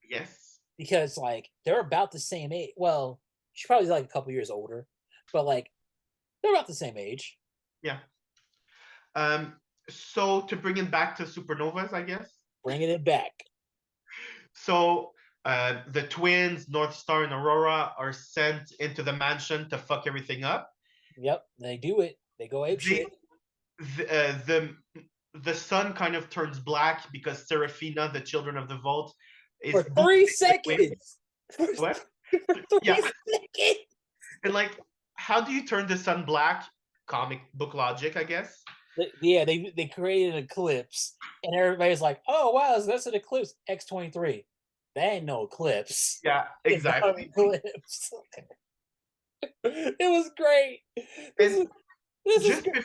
B: Yes.
A: because like they're about the same age. Well, she's probably like a couple years older, but like they're about the same age.
B: Yeah. So to bring it back to supernovas, I guess.
A: Bringing it back.
B: So the twins, North Star and Aurora, are sent into the mansion to fuck everything up.
A: Yep, they do it. They go ape
B: They,
A: shit
B: the, uh, the the sun kind of turns black because Serafina, the children of the vault,
A: for
B: is
A: 3 seconds. For,
B: what?
A: for three
B: Yeah,
A: seconds.
B: and like, how do you turn the sun black? Comic book logic, I guess.
A: Yeah, they created an eclipse, and everybody's like, "Oh wow, that's an eclipse." X-23. That ain't no eclipse.
B: Yeah,
A: It's not an
B: exactly.
A: eclipse. It was great. This
B: And
A: is this is
B: just
A: great.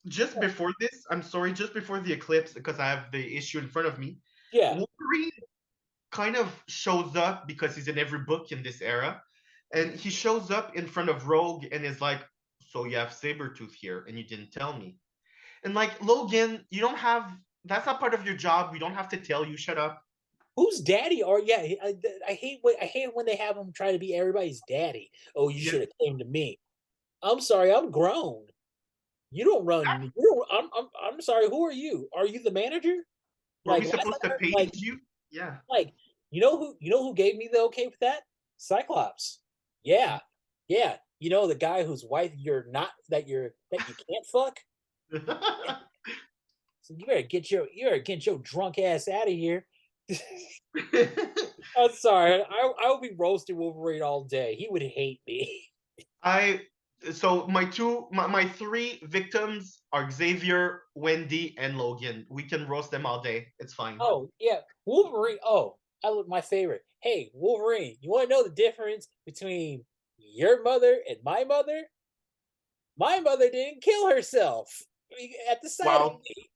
B: just before this, I'm sorry, just before the eclipse, because I have the issue in front of me.
A: Yeah,
B: Wolverine kind of shows up because he's in every book in this era, and he shows up in front of Rogue and is like, "So you have Sabretooth here, and you didn't tell me." And like Logan, you don't have. That's not part of your job. We don't have to tell you. Shut up.
A: Whose daddy are? Yeah, I hate when they have him try to be everybody's daddy. Oh, you
B: Yeah,
A: should have came to me. I'm sorry, I'm grown. You don't run. You don't, I'm sorry. Who are you? Are you the manager?
B: were
A: Like
B: we
A: last
B: supposed
A: I
B: to
A: heard,
B: pay you? Yeah.
A: like you know who gave me the okay with that? Cyclops. Yeah, yeah. You know the guy whose wife you're not that you can't fuck. So you better get your drunk ass out of here. I'm sorry. I would be roasting Wolverine all day. He would hate me.
B: I so my three victims are Xavier, Wendy, and Logan. We can roast them all day. It's fine.
A: Oh yeah, Wolverine. Oh, I look my favorite. Hey, Wolverine. You want to know the difference between your mother and my mother? My mother didn't kill herself at the sight of
B: Wow.
A: me.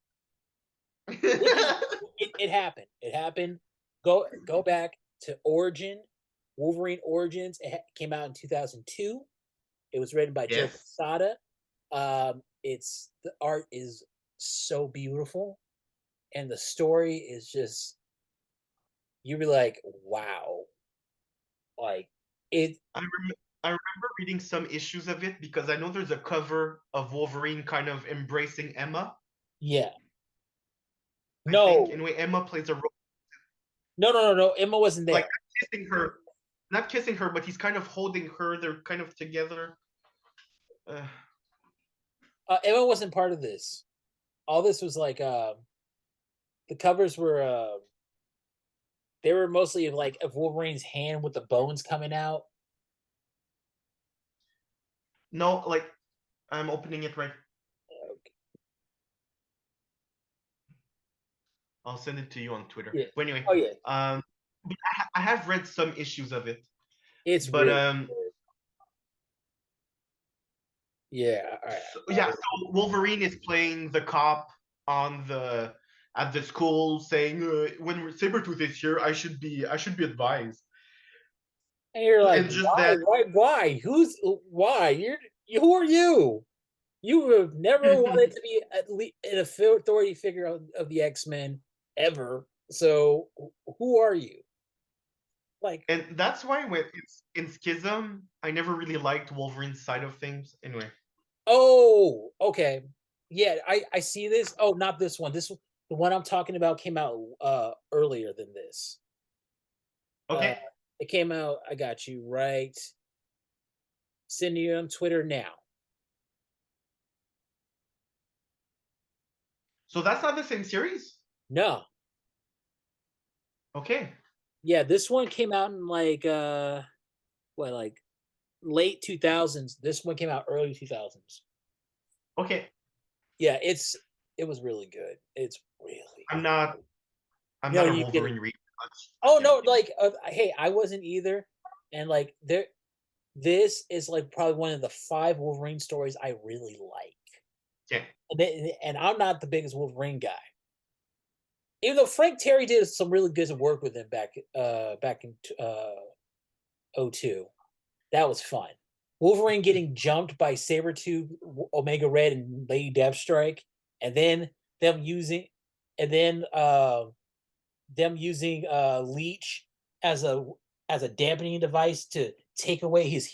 A: It just it happened. It happened. Go back to Origin, Wolverine Origins. Came out in 2002. It was written by Joe
B: Yes.
A: Quesada. It's the art is so beautiful, and the story is just you'd be like, wow, like it.
B: I remember reading some issues of it because I know there's a cover of Wolverine kind of embracing Emma.
A: Yeah,
B: I think
A: no,
B: in a way Emma plays a role
A: no. Emma wasn't
B: like
A: there.
B: not kissing her, but he's kind of holding her. They're kind of together. Uh,
A: Emma wasn't part of this. All this was like the covers were they were mostly like of Wolverine's hand with the bones coming out.
B: no, like I'm opening it right. I'll send it to you on Twitter.
A: Yeah.
B: But anyway,
A: Oh yeah.
B: but I have read some issues of it.
A: It's
B: But
A: really good. Yeah. All right.
B: so, yeah, so Wolverine is playing the cop on the at the school, saying when Sabretooth is here, I should be advised,
A: And you're like,
B: and just that.
A: why? Why? Who are you? You have never wanted to be at least an authority figure of the X Men ever. So who are you? Like,
B: And that's why when it's in Schism, I never really liked Wolverine's side of things. Anyway,
A: oh, okay, yeah, I see this. Oh, not this one. The one I'm talking about came out earlier than this. Uh,
B: okay,
A: it came out. I got you right. Sending you on Twitter now.
B: so that's not the same series.
A: No,
B: Okay,
A: yeah, this one came out in like what like late 2000s. This one came out early 2000s.
B: okay,
A: Yeah, it was really good. It's really
B: I'm
A: good.
B: not I'm
A: You know,
B: not a
A: you get
B: Wolverine
A: it.
B: reader much.
A: Oh
B: Yeah,
A: no, like hey, I wasn't either, and like there, this is like probably one of the five Wolverine stories I really like.
B: okay.
A: And I'm not the biggest Wolverine guy, even though Frank Terry did some really good work with him back in '02. That was fun. Wolverine getting jumped by Sabretooth, Omega Red, and Lady Deathstrike, and then them using, and then them using Leech as a dampening device to take away his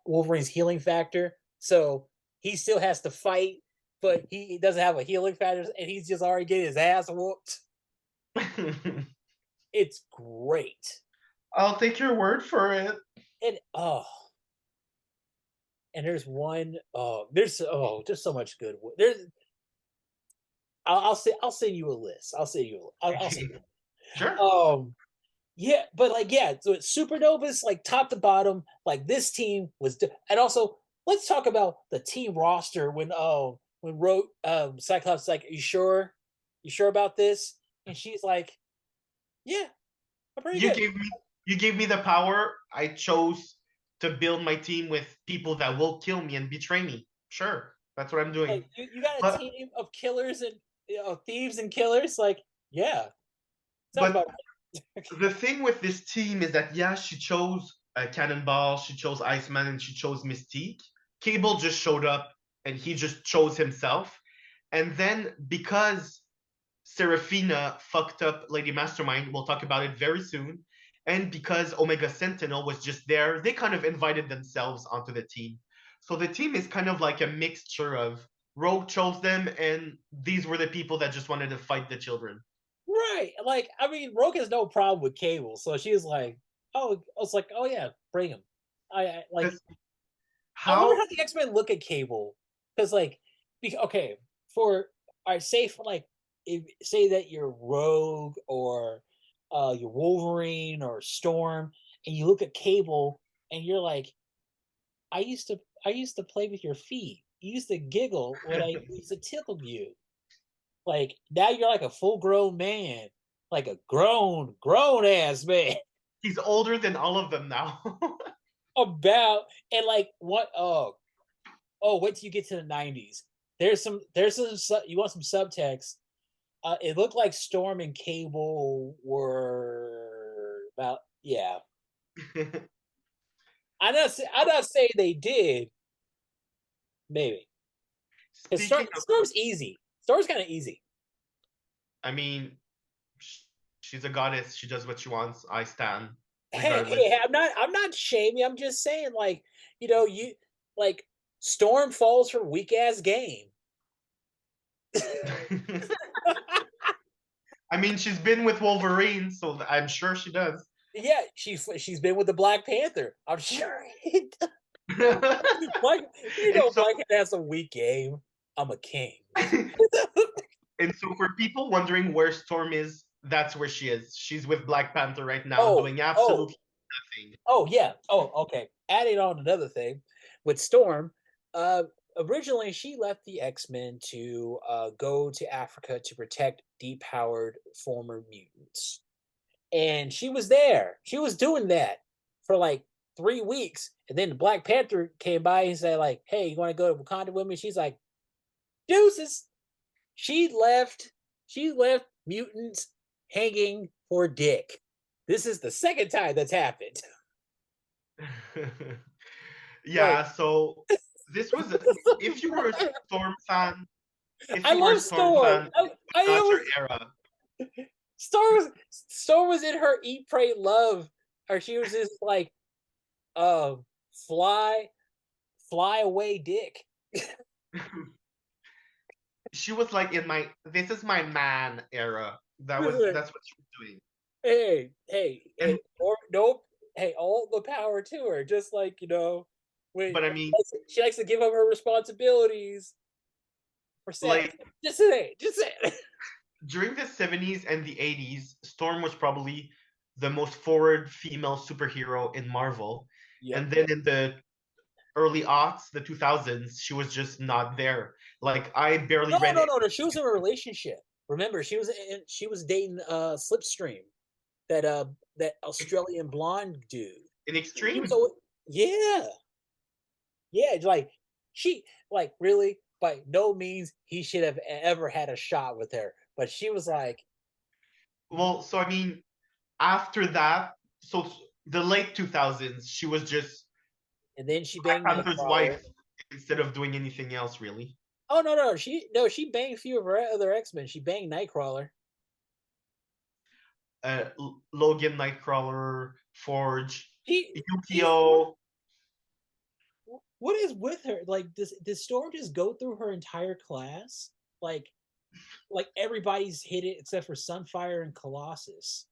A: Wolverine's healing factor. So he still has to fight, but he doesn't have a healing factor, and he's just already getting his ass whooped. It's great,
B: I'll take your word for it.
A: and and there's one there's so much good. There's I'll send you a list. I'll send you. I'll send
B: Okay,
A: you.
B: sure.
A: Yeah, but like, yeah, so it's Supernovas, like top to bottom, like this team was, and also let's talk about the team roster when wrote Cyclops like, you sure about this? And she's like, yeah, I'm pretty
B: You
A: good.
B: gave me you gave me the power. I chose to build my team with people that will kill me and betray me. Sure, that's what I'm doing.
A: Like you got a
B: But
A: team of killers and thieves and killers, like yeah, sounds
B: but
A: about right.
B: the thing with this team is that yeah, she chose Cannonball, she chose Iceman, and she chose Mystique. Cable just showed up and he just chose himself. And then because Serafina fucked up Lady Mastermind. We'll talk about it very soon. And because Omega Sentinel was just there, they kind of invited themselves onto the team. So the team is kind of like a mixture of Rogue chose them, and these were the people that just wanted to fight the children.
A: Right. Like, I mean, Rogue has no problem with Cable, so she was like, "Oh," I was like, "Oh yeah, bring him." I like.
B: Because
A: I wonder
B: how
A: how the X Men look at Cable, because like, okay, for I say for like, if say that you're Rogue or you're Wolverine or Storm, and you look at Cable and you're like, I used to play with your feet. You used to giggle when I used to tickle you. Like now you're like a full grown man, like a grown ass man.
B: he's older than all of them now.
A: About and like what? Wait till you get to the '90s. There's some. You want some subtext? It looked like Storm and Cable were about. Yeah, I'm not saying they did. Maybe because
B: Speaking of,
A: Storm's easy. Storm's kind of easy.
B: I mean, she's a goddess. She does what she wants. I stand,
A: Hey,
B: regardless.
A: I'm not shaming. I'm just saying, like, you like Storm falls for weak ass game.
B: I mean, she's been with Wolverine, so I'm sure she does.
A: Yeah, she's been with the Black Panther. I'm sure. Like,
B: and so,
A: Black Panther has a weak game. I'm a king.
B: and so, for people wondering where Storm is, that's where she is. She's with Black Panther right now,
A: Oh,
B: doing
A: oh,
B: absolutely nothing.
A: oh, yeah. Oh, okay. Adding on another thing with Storm, uh, originally she left the X-Men to go to Africa to protect depowered former mutants. And she was there. She was doing that for like 3 weeks. And then the Black Panther came by and said, like, hey, you want to go to Wakanda with me? She's like, deuces. She left mutants hanging for dick. This is the second time that's happened. Like,
B: Yeah, so this was, if you were a Storm fan, if
A: I
B: you were a
A: love
B: Storm
A: Storm.
B: fan,
A: I
B: not your
A: was
B: era.
A: Storm was in her Eat Pray Love, or she was just like uh fly fly away dick.
B: She was like in my this is my man era. That's what she was doing.
A: Hey,
B: And
A: or nope. Hey, all the power to her. Just like when
B: but I mean,
A: she likes to give up her responsibilities for sex.
B: like
A: Just say it.
B: during the 70s and the 80s, Storm was probably the most forward female superhero in Marvel.
A: Yep.
B: And then in the early aughts, the 2000s, she was just not there. Like I barely read it
A: No. She was in a relationship. Remember, she was dating Slipstream, that Australian blonde dude.
B: in
A: He was
B: Extreme.
A: always, yeah, yeah. Like she like really by no means he should have ever had a shot with her, but she was like,
B: Well, so I mean, after that, so the late 2000s, she was just
A: and then she
B: Black
A: banged
B: Panther's
A: Nightcrawler.
B: wife instead of doing anything else, really.
A: Oh she banged a few of her other X Men. She banged Nightcrawler.
B: Logan, Nightcrawler, Forge,
A: She's
B: Yukio.
A: what is with her? Like, does Storm just go through her entire class? Like everybody's hit it except for Sunfire and Colossus.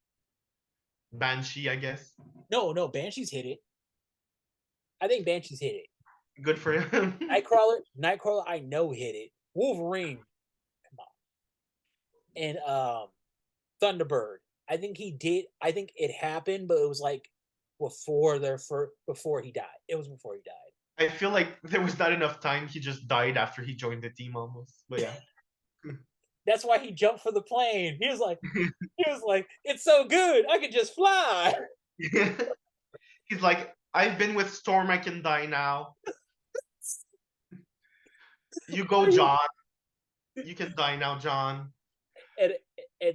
B: Banshee, I guess.
A: No, Banshee's hit it. I think Banshee's hit it.
B: Good for him.
A: Nightcrawler, I know hit it. Wolverine, come on, and Thunderbird. I think he did. I think it happened, but it was like before he died. It was before he
B: I feel like there was not enough time. He just died after he joined the team almost. But yeah.
A: died. That's why he jumped for the plane. He was like, it's so good, I could just fly.
B: He's like, I've been with Storm, I can die now. You go, John. You can die now, John.
A: and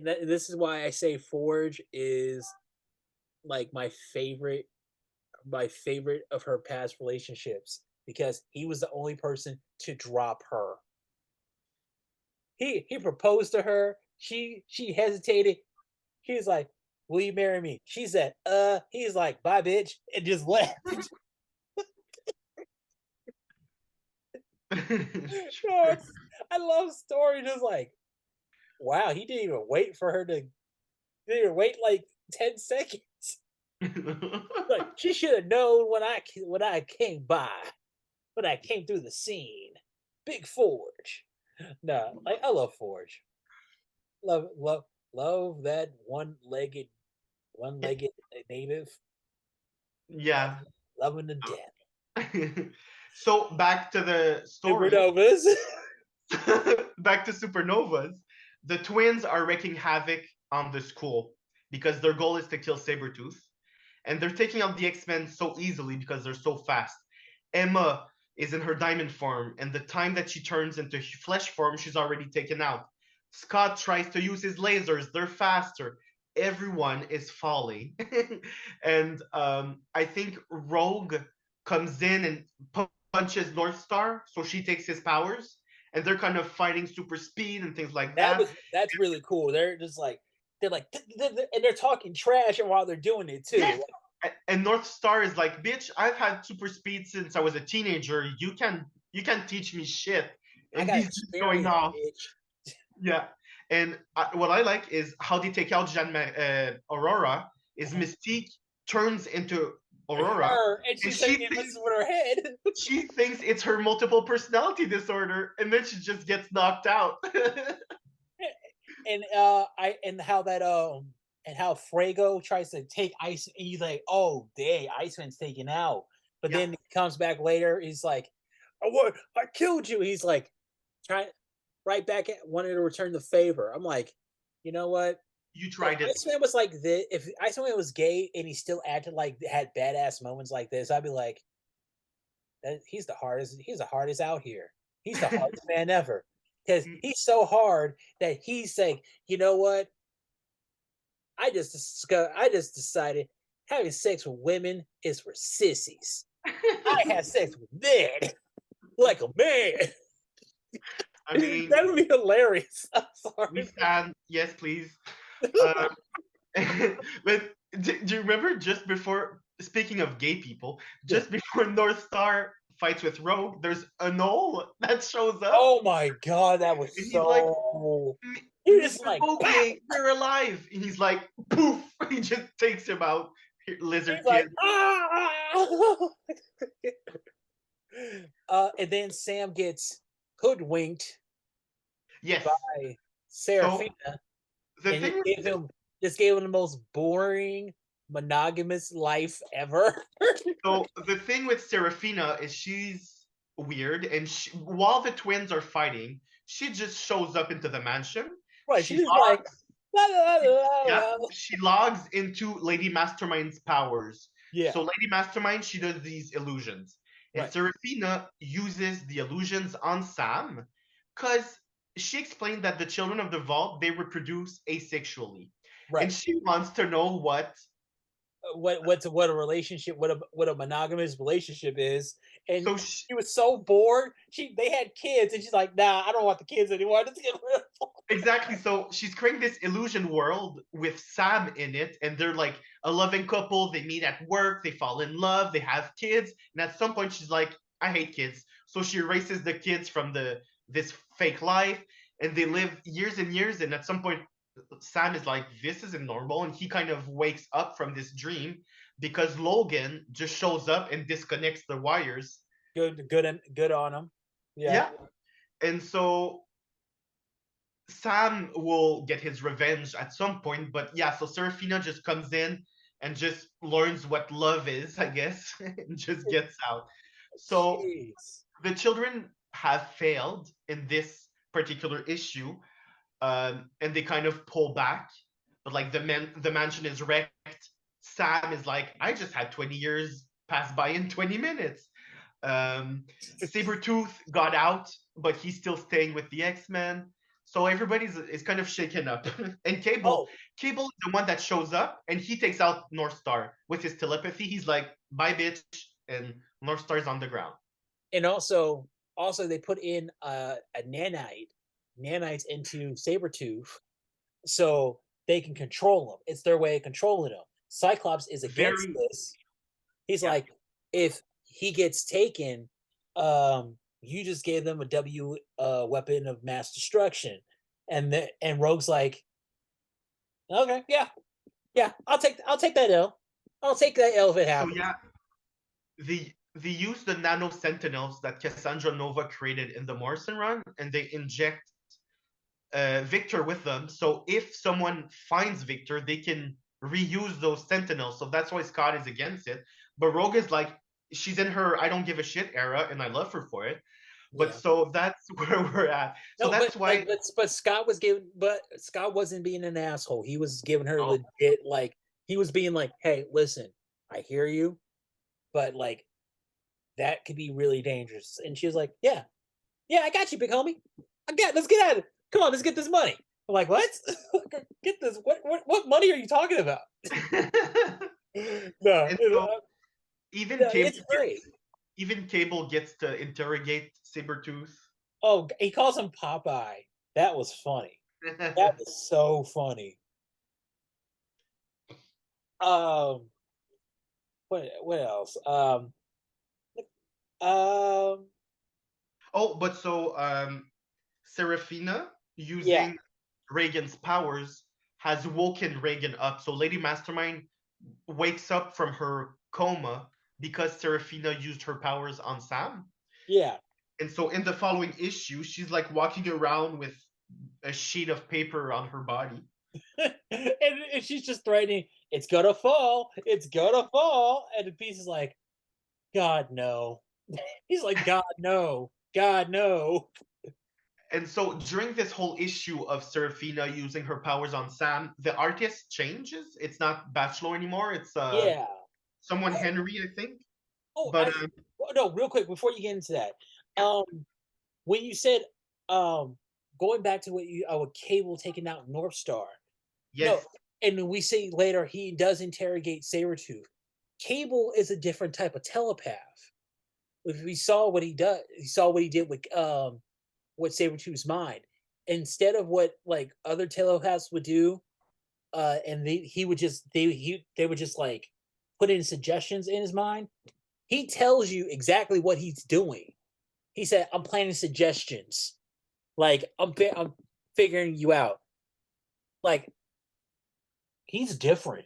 A: this is why I say Forge is like my favorite of her past relationships because he was the only person to drop her. He proposed to her. she hesitated. He's like, "Will you marry me?" She said, He's like, "Bye, bitch," and just left. No, I love story. Just like, wow, he didn't even wait for her to. Didn't even wait like 10 seconds. Like she should have known when I came by, when I came through the scene. Big Forge. No, like I love Forge. Love that one legged native. Love,
B: Yeah.
A: love him to death.
B: So back to the story.
A: Supernovas.
B: Back to Supernovas. The twins are wreaking havoc on the school because their goal is to kill Sabretooth. And they're taking out the X-Men so easily because they're so fast. Emma is in her diamond form, and the time that she turns into flesh form, she's already taken out. Scott tries to use his lasers, they're faster. Everyone is falling. And I think Rogue comes in and punches North Star, so she takes his powers, and they're kind of fighting super speed and things like that.
A: That's really cool. They're like and they're talking trash while they're doing it too.
B: Yes. And North Star is like, bitch, I've had super speed since I was a teenager. You can teach me shit.
A: I
B: And
A: got
B: he's just going
A: experience,
B: off.
A: bitch.
B: Yeah. And what I like is how they take out Aurora. Is
A: Mhm.
B: Mystique turns into Aurora,
A: Her and
B: and
A: she's taking this with her head.
B: she thinks it's her multiple personality disorder, and then she just gets knocked out.
A: And I and how Frago tries to take Ice and he's like, oh dang, Iceman's taken out. But
B: Yeah,
A: then he comes back later, he's like, I killed you. He's like trying right back at wanting to return the favor. I'm like, you know what?
B: you
A: If
B: tried it.
A: Iceman was like this, if Iceman was gay and he still acted like had badass moments like this, I'd be like, he's the hardest out here. He's the hardest man ever. Because he's so hard that he's saying, you know what? I just decided having sex with women is for sissies. I have sex with men like a man.
B: I mean,
A: That would be hilarious. I'm
B: we
A: sorry.
B: stand. Yes, please. Um, but do you remember just before, speaking of gay people,
A: Yeah.
B: just before North Star fights with Rogue, there's a knoll that shows up,
A: Oh my god, that
B: and
A: was
B: he's like,
A: so. He was just
B: Mr.
A: like, pow!
B: Bouquet, you're alive. And he's like, poof, he just takes him out.
A: He's
B: Lizard
A: like,
B: Kid.
A: ah! And then Sam gets hoodwinked
B: Yes.
A: by
B: So
A: Serafina
B: the
A: and
B: thing with
A: just gave him the most boring monogamous life ever.
B: Serafina is she's weird, and while the twins are fighting, she just shows up into the mansion.
A: Right?
B: She
A: She's like,
B: logs,
A: la, la, la,
B: yeah,
A: la, la.
B: she logs into Lady Mastermind's powers.
A: Yeah,
B: So Lady Mastermind, she does these illusions, and
A: right,
B: Serafina uses the illusions on Sam, because she explained that the children of the vault they reproduce asexually, and
A: right.
B: she wants to know what.
A: What a relationship, what a monogamous relationship is. And
B: So
A: she was so bored. They had kids, and she's like, nah, I don't want the kids anymore. Let's get rid of them.
B: exactly. So she's creating this illusion world with Sam in it, and they're like a loving couple. They meet at work, they fall in love, they have kids, and at some point she's like, "I hate kids." So she erases the kids from this fake life, and they live years and years. And at some point, Sam is like, "This isn't normal," and he kind of wakes up from this dream because Logan just shows up and disconnects the wires.
A: Good on them. Yeah.
B: Yeah, and so Sam will get his revenge at some point, but yeah, so Serafina just comes in and just learns what love is, I guess, and just gets out. So
A: Jeez.
B: the children have failed in this particular issue, and they kind of pull back. But like the mansion is wrecked. Sam is like, I just had 20 years pass by in 20 minutes. Sabretooth got out, but he's still staying with the X-Men. So everybody's is kind of shaken up. And
A: Oh,
B: Cable is the one that shows up, and he takes out North Star with his telepathy. He's like, "Bye, bitch," and North Star's on the ground.
A: and also they put in a nanites into Sabretooth. so they can control him. It's their way of controlling him. Cyclops is against
B: Very,
A: this. He's
B: yeah.
A: like, if he gets taken, you just gave them a weapon of mass destruction. And Rogue's like, okay, yeah, yeah, I'll take that L. I'll take that L if it
B: So
A: happens.
B: yeah, they use the nano sentinels that Cassandra Nova created in the Morrison run, and they inject Victor with them. So if someone finds Victor, they can reuse those sentinels. So that's why Scott is against it. But Rogue is like, she's in her I don't give a shit era, and I love her for it. But
A: Yeah.
B: so that's where we're at. So
A: No, but
B: that's
A: like,
B: why.
A: but Scott was giving, but Scott wasn't being an asshole. He was giving her
B: Oh,
A: legit, like, he was being like, "Hey, listen, I hear you, but like, that could be really dangerous." And she was like, "Yeah, yeah, I got you, big homie. Let's get at it. Come on, let's get this money." I'm like, "What? Get this? What money are you talking about?" No,
B: and so even
A: no,
B: Cable
A: it's great.
B: gets even Cable gets to interrogate Sabretooth.
A: Oh, he calls him Popeye. That was funny. That was so funny. Um, what else? Um,
B: Oh, but so Serafina,
A: yeah,
B: using Reagan's powers, has woken Reagan up. So Lady Mastermind wakes up from her coma because Serafina used her powers on Sam.
A: yeah.
B: And so in the following issue, she's like walking around with a sheet of paper on her body.
A: And she's just threatening, "It's gonna fall, it's gonna fall," and the piece is like, "God no." He's like, "God no, God no."
B: And so during this whole issue of Serafina using her powers on Sam, the artist changes. It's not Bachelor anymore. It's
A: Yeah.
B: someone
A: Oh,
B: Henry, I think.
A: oh,
B: But
A: I no, real quick before you get into that.
B: yeah,
A: Um, when you said, um, going back to what you, with Cable taking out North Star. No,
B: yes,
A: and we see later he does interrogate Sabretooth. Cable is a different type of telepath. If we saw what he does, he saw what he did with Sabretooth's mind. Instead of what like other telepaths would do, and he would just they would just like put in suggestions in his mind. He tells you exactly what he's doing. He said, "I'm planning suggestions. Like I'm figuring you out." Like, he's different,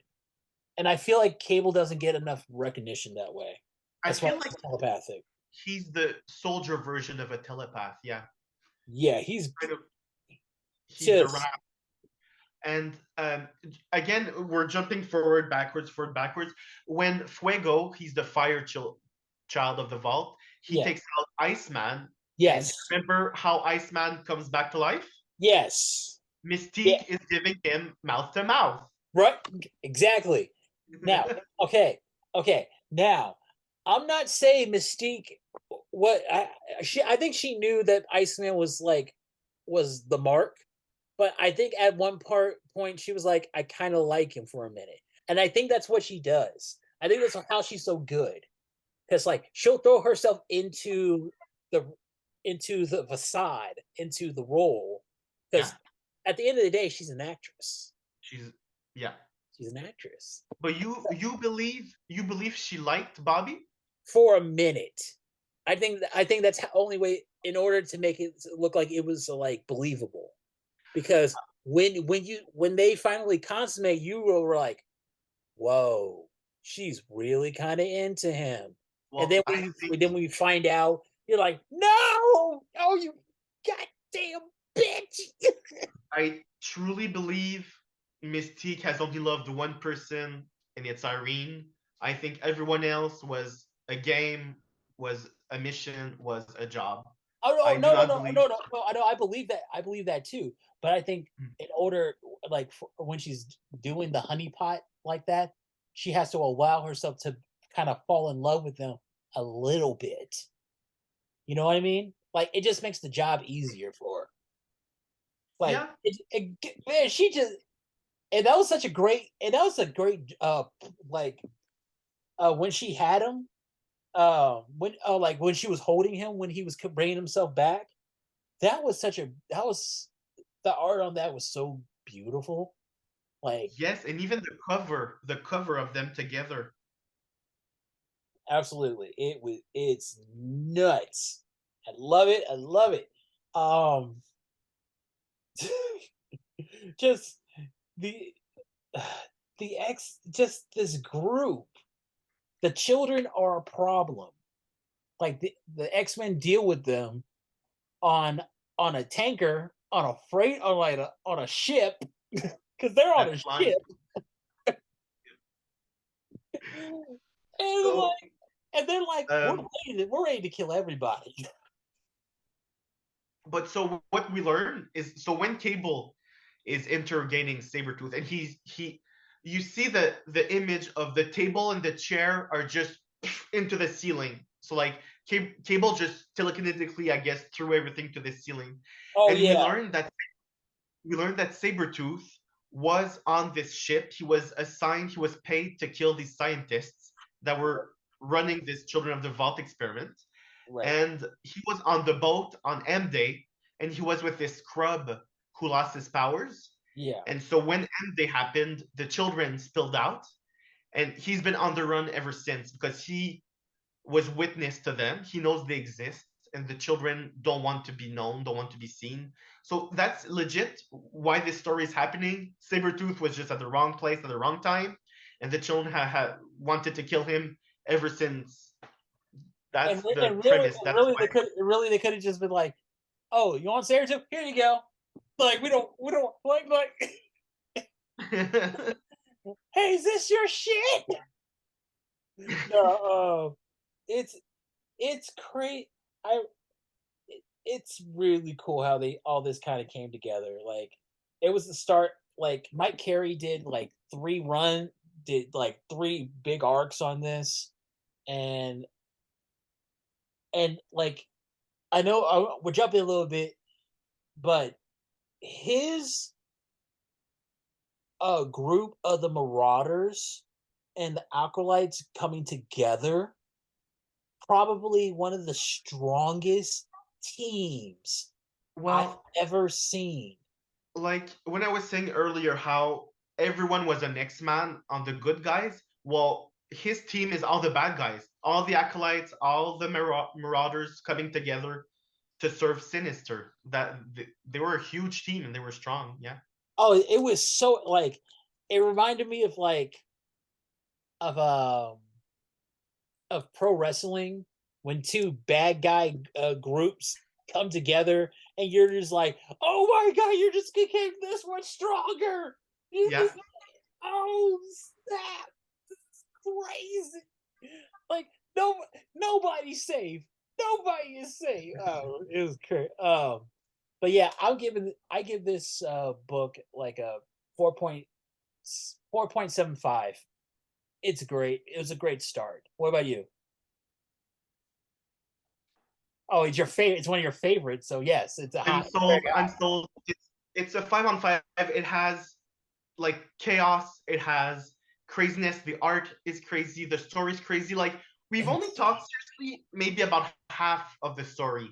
A: and I feel like Cable doesn't get enough recognition that way,
B: I
A: as far
B: feel
A: as
B: like
A: telepathic.
B: he's the soldier version of a telepath. Yeah,
A: Yeah, he's
B: kind of. He's the
A: just
B: rat. And again, we're jumping forward, backwards, forward, backwards. When Fuego, he's the child of the vault, he
A: yeah,
B: takes out Iceman. And
A: yes,
B: remember how Iceman comes back to life?
A: yes, yeah,
B: Mystique is giving him mouth to mouth.
A: right, exactly. Now, okay, okay. Now, I'm not saying Mystique. What I think she knew that Iceman was like was the mark, but I think at one point she was like, I kind of like him for a minute, and I think that's what she does. I think that's how she's so good, because like she'll throw herself the the facade, into the role,
B: Yeah,
A: because at the end of the day, she's an actress.
B: she's yeah.
A: She's an actress.
B: But you believe she liked Bobby?
A: For a minute. I think that's the only way, in order to make it look like it was like believable. Because when they finally consummate, you were like, "Whoa, she's really kind of into him." And
B: Well, I think
A: then when you find out, you're like, "No, oh you goddamn bitch!"
B: I truly believe Mystique has only loved one person, and it's Irene. I think everyone else was a game, was a mission, was a job.
A: Oh
B: I do
A: no, no,
B: not
A: no,
B: believe.
A: no, no, no! I know, I believe that. I believe that too. But I think, in order, like, when she's doing the honeypot like that, she has to allow herself to kind of fall in love with them a little bit. You know what I mean? Like, it just makes the job easier for her. Like,
B: Yeah,
A: man, she just, and that was such a great, and that was a great, like, when she had him, when, like when she was holding him, when he was bringing himself back. That was the art on that was so beautiful. Like,
B: Yes, and even the cover of them together.
A: absolutely, it's nuts. I love it. I love it. Um, just the the X, just this group. The children are a problem. Like the X Men deal with them on a tanker, on a freight, on like on a ship, because they're on a
B: That flies.
A: ship, and
B: So,
A: like, and they're like,
B: um,
A: we're ready to kill everybody.
B: but so what we learn is so when Cable is interrogating Sabretooth, and you see the image of the table and the chair are just into the ceiling. So like Cable just telekinetically, I guess, threw everything to the ceiling,
A: Oh
B: and
A: yeah,
B: we learned that Sabretooth was on this ship. He was assigned, he was paid to kill these scientists that were running this Children of the Vault experiment.
A: right,
B: And he was on the boat on M Day, and he was with this scrub who lost his powers.
A: yeah.
B: And so when M Day happened, the children spilled out, and he's been on the run ever since because he was witness to them. He knows they exist, and the children don't want to be known, don't want to be seen. So that's legit why this story is happening. Sabretooth was just at the wrong place at the wrong time, and the children had wanted to kill him ever since. That's the premise. That's
A: Really they could have just been like, oh, you want Sarah? Here you go. Like we don't like.
B: why.
A: Hey, is this your shit? No, it's great. I it's really cool how they all this kind of came together. Like it was the start. Like Mike Carey did like three big arcs on this, and like I know we're jumping a little bit, but his group of the Marauders and the Acolytes coming together, probably one of the strongest teams I've
B: Well,
A: ever seen.
B: like when I was saying earlier, how everyone was an X-Man on the good guys. Well, his team is all the bad guys, all the acolytes, all the marauders coming together to serve Sinister. They were a huge team and they were strong. Yeah.
A: Oh, it was so like it reminded me of of um pro wrestling when two bad guy groups come together and you're just like, oh my god, you're just became this much stronger. You
B: Yeah.
A: just oh snap, it's crazy. Like nobody's safe. Nobody is safe. Oh, it was crazy. But yeah, I give this book like a 4.75. It's great. It was a great start. What about you? Oh, it's your favorite. It's one of your favorites. So yes, it's a
B: I'm
A: high. Very
B: sold. I'm
A: high.
B: sold. It's a 5 on 5. It has like chaos. It has craziness. The art is crazy. The story is crazy. Like we've only
A: Insane.
B: talked seriously maybe about half of the story,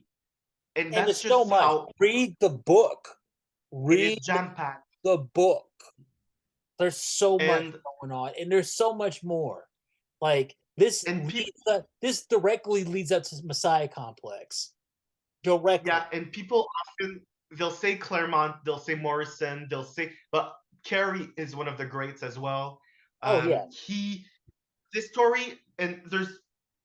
B: and
A: And
B: that's
A: there's so
B: just
A: much.
B: how
A: Read the book.
B: it is
A: Read
B: jam packed.
A: the book. There's so much
B: And
A: going on, and there's so much more. Like
B: people,
A: this directly leads up to Messiah Complex. Directly.
B: yeah, and people often they'll say Claremont, they'll say Morrison, they'll say, but Carey is one of the greats as well.
A: Oh yeah.
B: He this story, and there's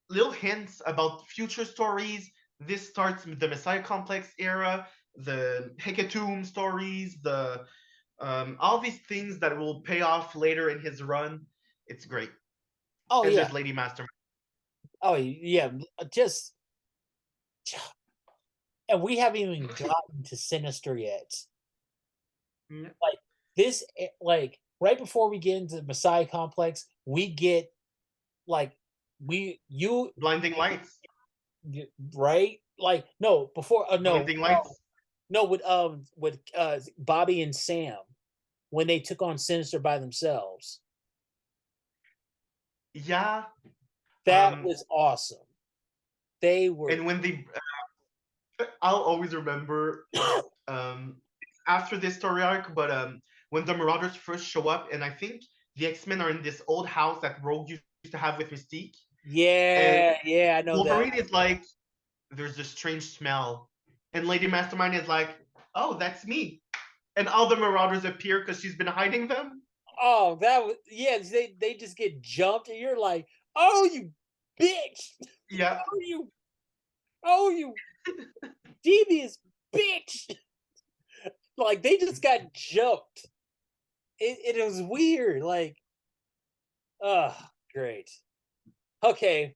B: little hints about future stories. This starts with the Messiah Complex era, the Hecatomb stories, the all these things that will pay off later in his run. It's great.
A: Oh
B: And
A: yeah.
B: there's Lady Mastermind.
A: Oh yeah. Just and we haven't even gotten to Sinister yet.
B: Mm,
A: Like this, like right before we get into Messiah Complex, we get like we you
B: Blinding Lights.
A: right like no before
B: Blinding Lights.
A: no with Bobby and Sam when they took on Sinister by themselves.
B: Yeah.
A: That was awesome. They were
B: And when they, I'll always remember um, after this story arc, but when the Marauders first show up, and I think the X-Men are in this old house that Rogue used to have with Mystique, and
A: Yeah, yeah, I know that.
B: Wolverine is like, "There's a strange smell," and Lady Mastermind is like, "Oh, that's me," and all the Marauders appear because she's been hiding them.
A: Oh, that was yeah. They just get jumped, and you're like, "Oh, you bitch!
B: Yeah,
A: Oh, you devious bitch!" Like they just got jumped. It was weird. Like, oh, great. Okay,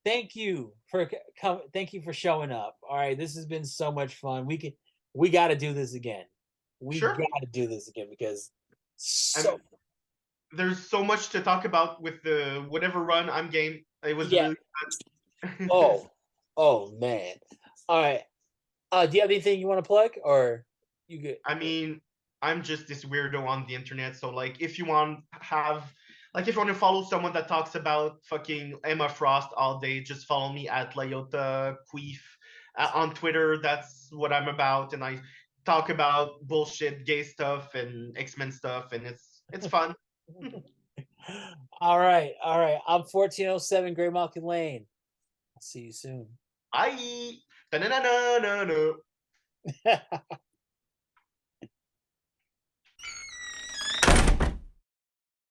A: thank you for thank you for showing up. All right, this has been so much fun. We got to do this again. We
B: sure.
A: got to do this again because so
B: I'm There's so much to talk about with the whatever run. I'm game. It was
A: yeah.
B: really fun.
A: Oh, oh man. All right. Do you have anything you want to plug, or you good?
B: I mean, I'm just this weirdo on the internet. So like, if you want have like if you want to follow someone that talks about fucking Emma Frost all day, just follow me at Layota Queef on Twitter. That's what I'm about, and I talk about bullshit, gay stuff, and X-Men stuff, and it's fun.
A: All right, all right. I'm 1407 Gray Malkin Lane. I'll see you soon.
B: Bye. Da-na-na-na-na-na.